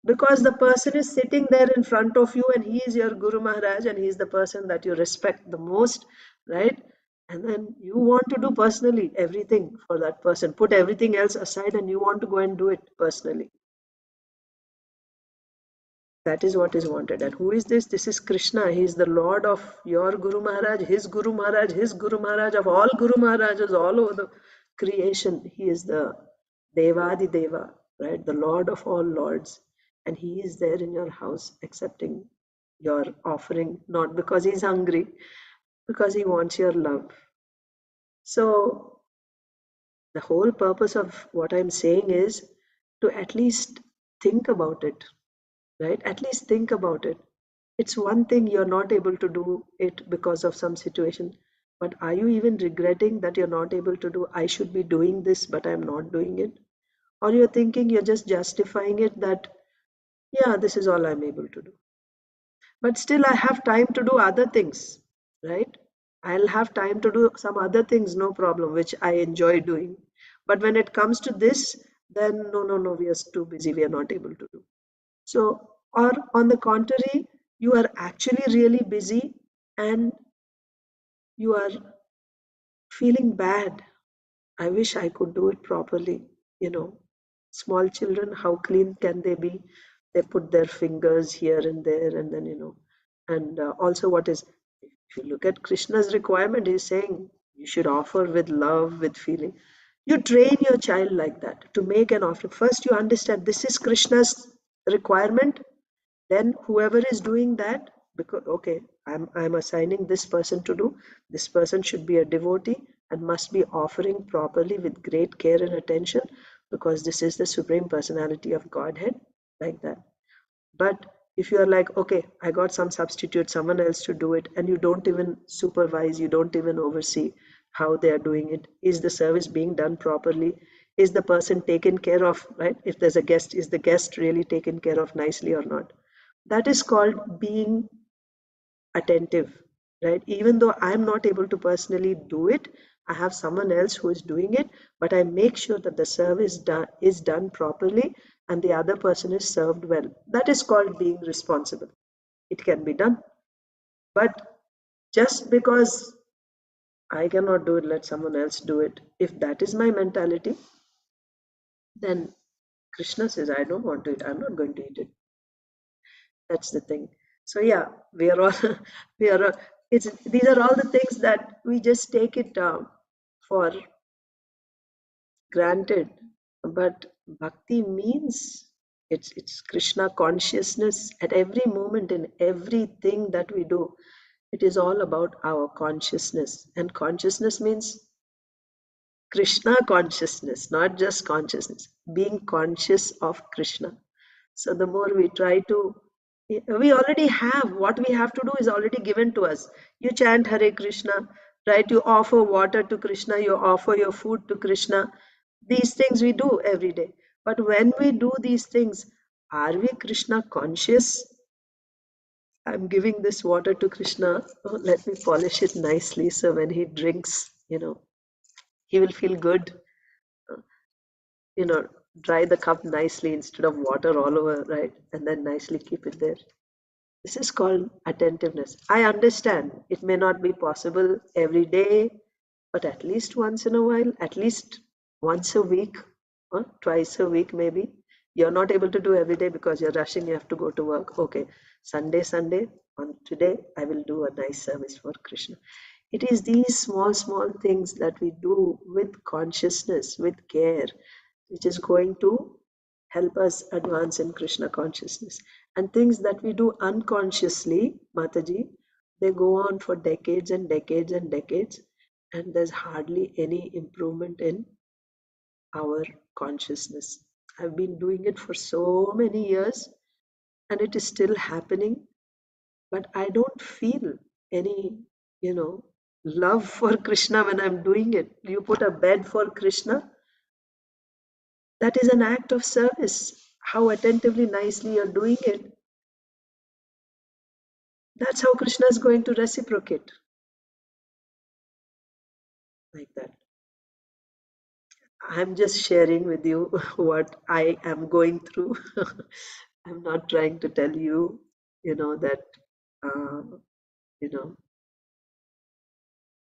Because the person is sitting there in front of you and he is your Guru Maharaj and he is the person that you respect the most, right? And then you want to do personally everything for that person, put everything else aside and you want to go and do it personally. That is what is wanted. And who is this? This is Krishna. He is the Lord of your Guru Maharaj, his Guru Maharaj, his Guru Maharaj, of all Guru Maharajas all over the creation. He is the Devadi Deva, right? The Lord of all Lords. And he is there in your house accepting your offering, not because he's hungry, because he wants your love. So the whole purpose of what I'm saying is to at least think about it, right? At least think about it. It's one thing you're not able to do it because of some situation, but are you even regretting that you're not able to do, I should be doing this, but I'm not doing it? Or you're thinking you're just justifying it that, yeah, this is all I'm able to do. But still, I have time to do other things, right? I'll have time to do some other things, no problem, which I enjoy doing. But when it comes to this, then no, we are too busy, we are not able to do. So, or on the contrary, you are actually really busy and you are feeling bad. I wish I could do it properly. You know, small children, how clean can they be? They put their fingers here and there, and then, and also what is, if you look at Krishna's requirement, he's saying you should offer with love, with feeling. You train your child like that to make an offer. First, you understand this is Krishna's requirement. Then whoever is doing that, because okay, I'm assigning this person to do, this person should be a devotee and must be offering properly with great care and attention, because this is the Supreme Personality of Godhead, like that. But if you are like, okay, I got some substitute, someone else to do it, and you don't even supervise, you don't even oversee how they are doing it, is the service being done properly, is the person taken care of, right? If there's a guest, is the guest really taken care of nicely or not? That is called being attentive, right? Even though I'm not able to personally do it, I have someone else who is doing it, but I make sure that the service is done properly and the other person is served well. That is called being responsible. It can be done. But just because I cannot do it, let someone else do it. If that is my mentality, then Krishna says, I don't want to eat, I'm not going to eat it. That's the thing. So yeah, we are all we are it's these are all the things that we just take it for granted, but bhakti means it's Krishna consciousness at every moment in everything that we do. It is all about our consciousness, and consciousness means Krishna consciousness, not just consciousness, being conscious of Krishna. So the more we try to, we already have, what we have to do is already given to us. You chant Hare Krishna, right? You offer water to Krishna, you offer your food to Krishna. These things we do every day. But when we do these things, are we Krishna conscious? I'm giving this water to Krishna. Oh, let me polish it nicely so when he drinks, he will feel good. you know, dry the cup nicely instead of water all over, right? And then nicely keep it there. This is called attentiveness. I understand it may not be possible every day, but at least once in a while, at least once a week, or twice a week maybe. You're not able to do every day because you're rushing, you have to go to work. Okay, Sunday, on today, I will do a nice service for Krishna. It is these small things that we do with consciousness, with care, which is going to help us advance in Krishna consciousness. And things that we do unconsciously, Mataji, they go on for decades and decades and decades, and there's hardly any improvement in our consciousness. I've been doing it for so many years, and it is still happening, but I don't feel any, love for Krishna when I'm doing it. You put a bed for Krishna, that is an act of service. How attentively, nicely you're doing it. That's how Krishna is going to reciprocate. Like that. I'm just sharing with you what I am going through. I'm not trying to tell you, that, uh, you know,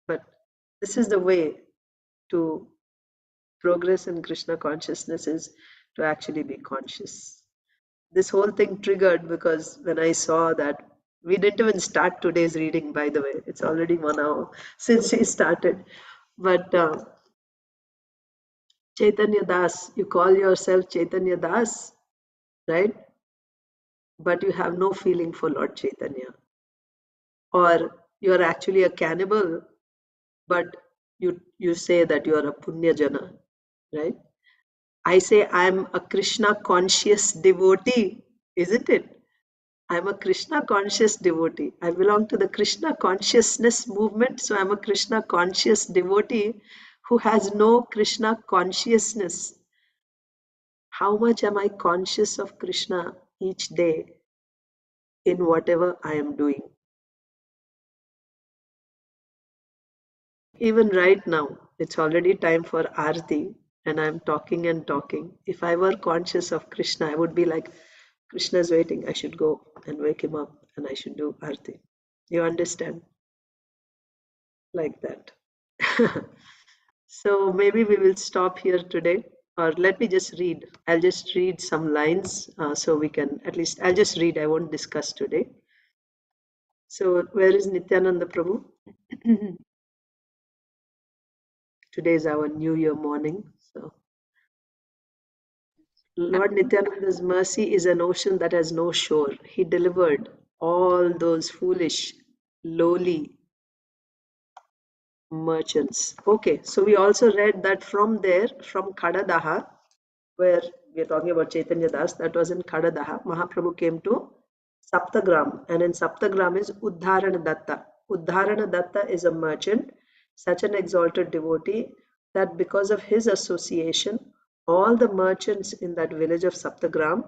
but this is the way to progress in Krishna consciousness, is to actually be conscious. This whole thing triggered because when I saw that we didn't even start today's reading, by the way, it's already 1 hour since we started. But Chaitanya Das, you call yourself Chaitanya Das, right? But you have no feeling for Lord Chaitanya. Or you are actually a cannibal, but you say that you are a Punya Jana, right? I say I'm a Krishna conscious devotee, isn't it? I'm a Krishna conscious devotee. I belong to the Krishna consciousness movement, so I'm a Krishna conscious devotee who has no Krishna consciousness. How much am I conscious of Krishna each day in whatever I am doing? Even right now, it's already time for Aarti, and I'm talking and talking. If I were conscious of Krishna, I would be like, Krishna's waiting, I should go and wake him up and I should do Aarti. You understand? Like that. So maybe we will stop here today, or let me just read. I'll just read some lines so we can, at least, I'll just read, I won't discuss today. So, where is Nityananda Prabhu? Today is our New Year morning. So, Lord Nityananda's mercy is an ocean that has no shore. He delivered all those foolish, lowly merchants. Okay, so we also read that from there, from Kadadaha, where we are talking about Chaitanya Das, that was in Kadadaha, Mahaprabhu came to Saptagram, and in Saptagram is Uddharana Datta. Uddharana Datta is a merchant, such an exalted devotee that because of his association, all the merchants in that village of Saptagram,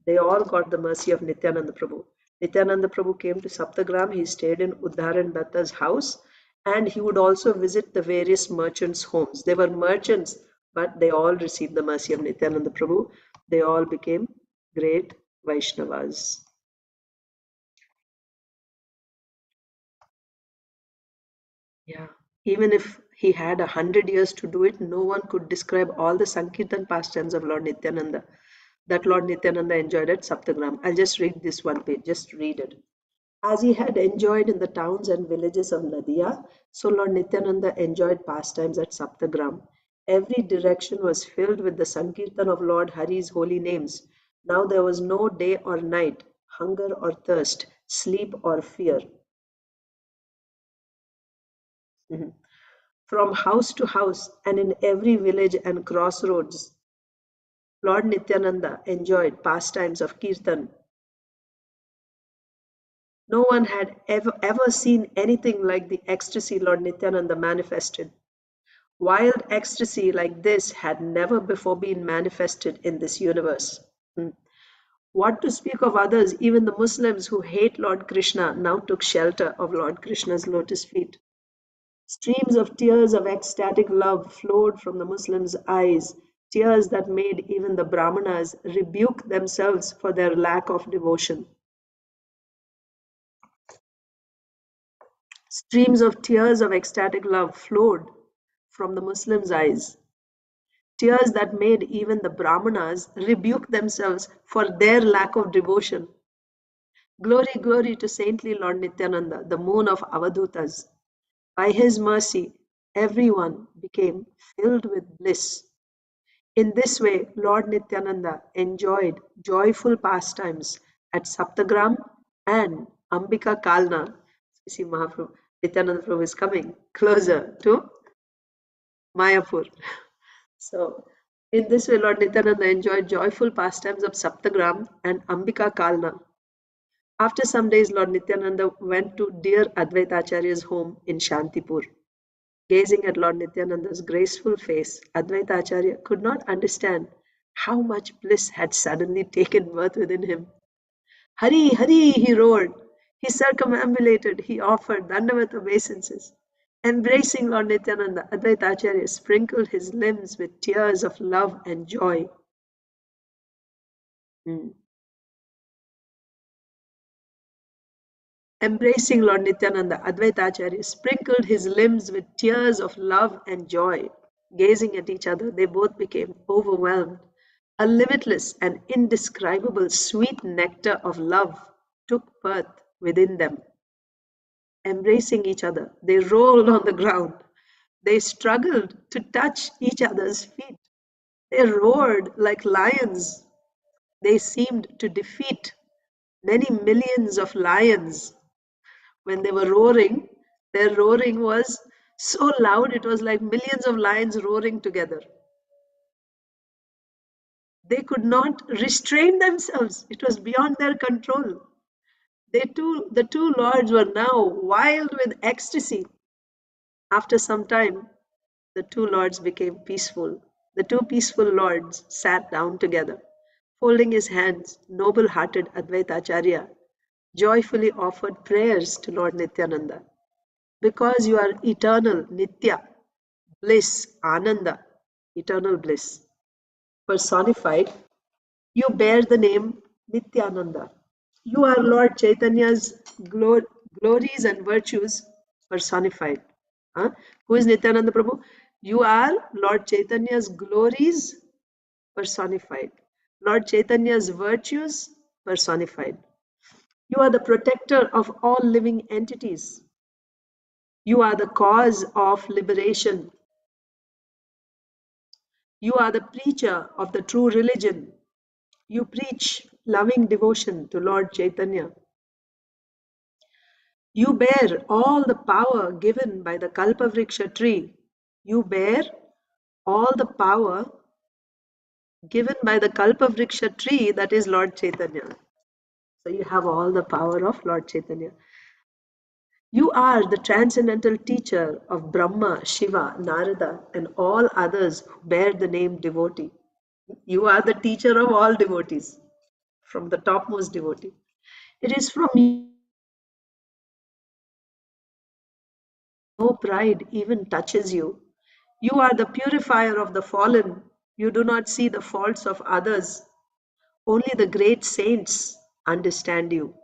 they all got the mercy of Nityananda Prabhu. Nityananda Prabhu came to Saptagram, he stayed in Uddharana Datta's house, and he would also visit the various merchants' homes. They were merchants, but they all received the mercy of Nityananda Prabhu. They all became great Vaishnavas. Yeah. Even if he had 100 years to do it, no one could describe all the Sankirtan pastimes of Lord Nityananda that Lord Nityananda enjoyed at Saptagram. I'll just read this one page, just read it. As he had enjoyed in the towns and villages of Nadia, so Lord Nityananda enjoyed pastimes at Saptagram. Every direction was filled with the Sankirtan of Lord Hari's holy names. Now there was no day or night, hunger or thirst, sleep or fear. Mhm. From house to house and in every village and crossroads, Lord Nityananda enjoyed pastimes of Kirtan. No one had ever seen anything like the ecstasy Lord Nityananda manifested. Wild ecstasy like this had never before been manifested in this universe. What to speak of others, even the Muslims who hate Lord Krishna now took shelter of Lord Krishna's lotus feet. Streams of tears of ecstatic love flowed from the Muslims' eyes, tears that made even the Brahmanas rebuke themselves for their lack of devotion. Streams of tears of ecstatic love flowed from the Muslims' eyes, tears that made even the Brahmanas rebuke themselves for their lack of devotion. Glory, glory to saintly Lord Nityananda, the moon of Avadhutas. By his mercy, everyone became filled with bliss. In this way, Lord Nityananda enjoyed joyful pastimes at Saptagram and Ambika Kalna. You see, Mahaprabhu, Nityananda Prabhu is coming closer to Mayapur. So, in this way, Lord Nityananda enjoyed joyful pastimes of Saptagram and Ambika Kalna. After some days, Lord Nityananda went to dear Advaitacharya's home in Shantipur. Gazing at Lord Nityananda's graceful face, Advaita Acharya could not understand how much bliss had suddenly taken birth within him. Hari, Hari, he roared. He circumambulated, he offered Dandavat obeisances. Embracing Lord Nityananda, Advaita Acharya sprinkled his limbs with tears of love and joy. Embracing Lord Nityananda, Advaita Acharya sprinkled his limbs with tears of love and joy. Gazing at each other, they both became overwhelmed. A limitless and indescribable sweet nectar of love took birth within them. Embracing each other, they rolled on the ground. They struggled to touch each other's feet. They roared like lions. They seemed to defeat many millions of lions. When they were roaring, their roaring was so loud, it was like millions of lions roaring together. They could not restrain themselves. It was beyond their control. The two lords were now wild with ecstasy. After some time, the two lords became peaceful. The two peaceful lords sat down together. Folding his hands, noble-hearted Advaita Acharya joyfully offered prayers to Lord Nityananda. Because you are eternal, Nitya, bliss, Ananda, eternal bliss, personified, you bear the name Nityananda. You are Lord Chaitanya's glories and virtues personified. Huh? Who is Nityananda Prabhu? You are Lord Chaitanya's glories personified. Lord Chaitanya's virtues personified. You are the protector of all living entities. You are the cause of liberation. You are the preacher of the true religion. You preach loving devotion to Lord Chaitanya. You bear all the power given by the Kalpavriksha tree. You bear all the power given by the Kalpavriksha tree, that is Lord Chaitanya. So you have all the power of Lord Chaitanya. You are the transcendental teacher of Brahma, Shiva, Narada, and all others who bear the name devotee. You are the teacher of all devotees, from the topmost devotee. It is from you no pride even touches you. You are the purifier of the fallen. You do not see the faults of others. Only the great saints understand you.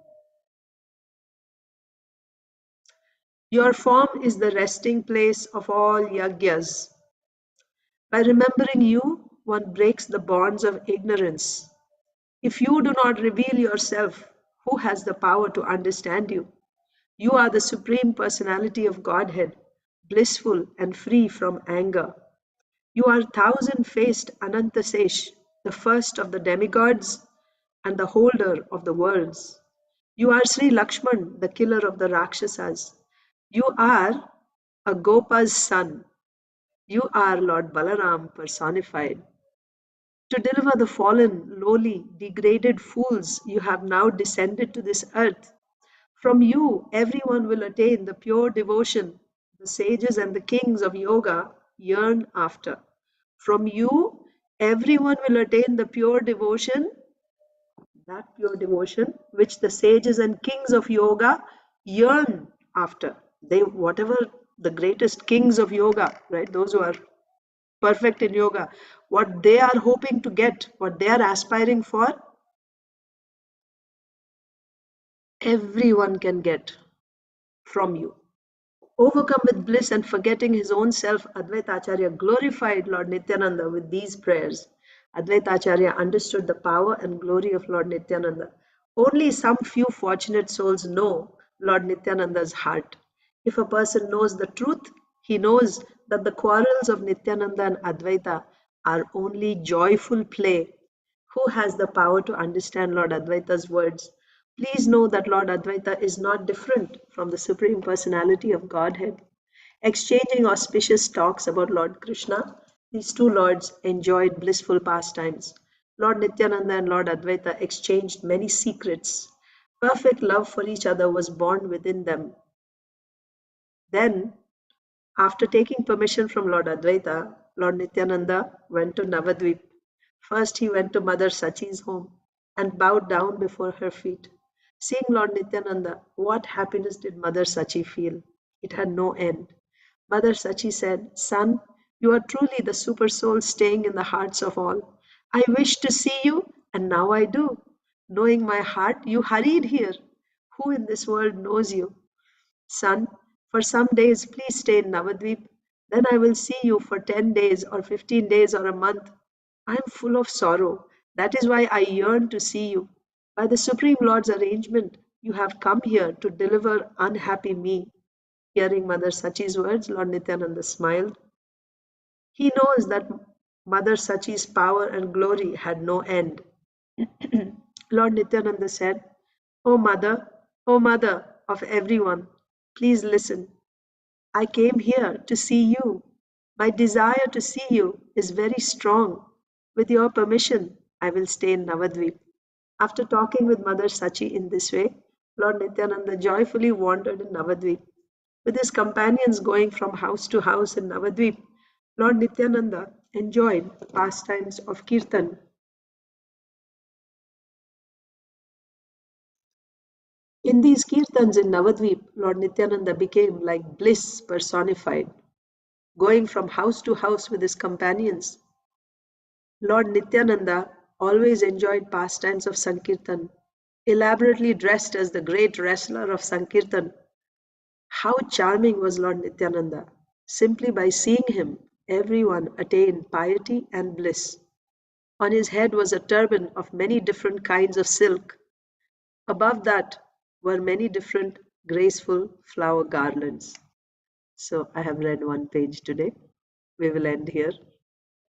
Your form is the resting place of all yagyas. By remembering you, one breaks the bonds of ignorance. If you do not reveal yourself, who has the power to understand you? You are the Supreme Personality of Godhead, blissful and free from anger. You are thousand-faced Anantasesh, the first of the demigods and the holder of the worlds. You are Sri Lakshman, the killer of the Rakshasas. You are a Gopa's son. You are Lord Balaram personified. To deliver the fallen, lowly, degraded fools, you have now descended to this earth. From you, everyone will attain the pure devotion the sages and the kings of yoga yearn after. From you, everyone will attain the pure devotion, that pure devotion which the sages and kings of yoga yearn after. They, whatever the greatest kings of yoga, right, those who are perfect in yoga, what they are hoping to get, what they are aspiring for, everyone can get from you. Overcome with bliss and forgetting his own self, Advaita Acharya glorified Lord Nityananda with these prayers. Advaita Acharya understood the power and glory of Lord Nityananda. Only some few fortunate souls know Lord Nityananda's heart. If a person knows the truth, he knows that the quarrels of Nityananda and Advaita are only joyful play. Who has the power to understand Lord Advaita's words? Please know that Lord Advaita is not different from the Supreme Personality of Godhead. Exchanging auspicious talks about Lord Krishna, these two lords enjoyed blissful pastimes. Lord Nityananda and Lord Advaita exchanged many secrets. Perfect love for each other was born within them. Then, after taking permission from Lord Advaita, Lord Nityananda went to Navadvip. First, he went to Mother Sachi's home and bowed down before her feet. Seeing Lord Nityananda, what happiness did Mother Sachi feel? It had no end. Mother Sachi said, "Son, you are truly the super soul staying in the hearts of all. I wished to see you, and now I do. Knowing my heart, you hurried here. Who in this world knows you? Son, for some days please stay in Navadvip. Then I will see you for 10 days or 15 days or a month. I am full of sorrow. That is why I yearn to see you. By the Supreme Lord's arrangement, you have come here to deliver unhappy me." Hearing Mother Sachi's words, Lord Nityananda smiled. He knows that Mother Sachi's power and glory had no end. Lord Nityananda said, O Mother of everyone, please listen. I came here to see you. My desire to see you is very strong. With your permission, I will stay in Navadvip. After talking with Mother Sachi in this way, Lord Nityananda joyfully wandered in Navadvip. With his companions going from house to house in Navadvip, Lord Nityananda enjoyed pastimes of kirtan. In these kirtans in Navadvip, Lord Nityananda became like bliss personified. Going from house to house with his companions, Lord Nityananda always enjoyed pastimes of Sankirtan. Elaborately dressed as the great wrestler of Sankirtan, how charming was Lord Nityananda! Simply by seeing him, everyone attained piety and bliss. On his head was a turban of many different kinds of silk. Above that were many different graceful flower garlands. So I have read one page today. We will end here.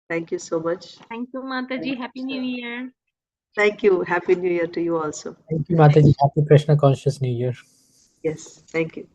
Thank you so much. Thank you, Mataji. Happy New Year. Thank you. Happy New Year to you also. Thank you, Mataji. Happy Krishna Conscious New Year. Yes, thank you.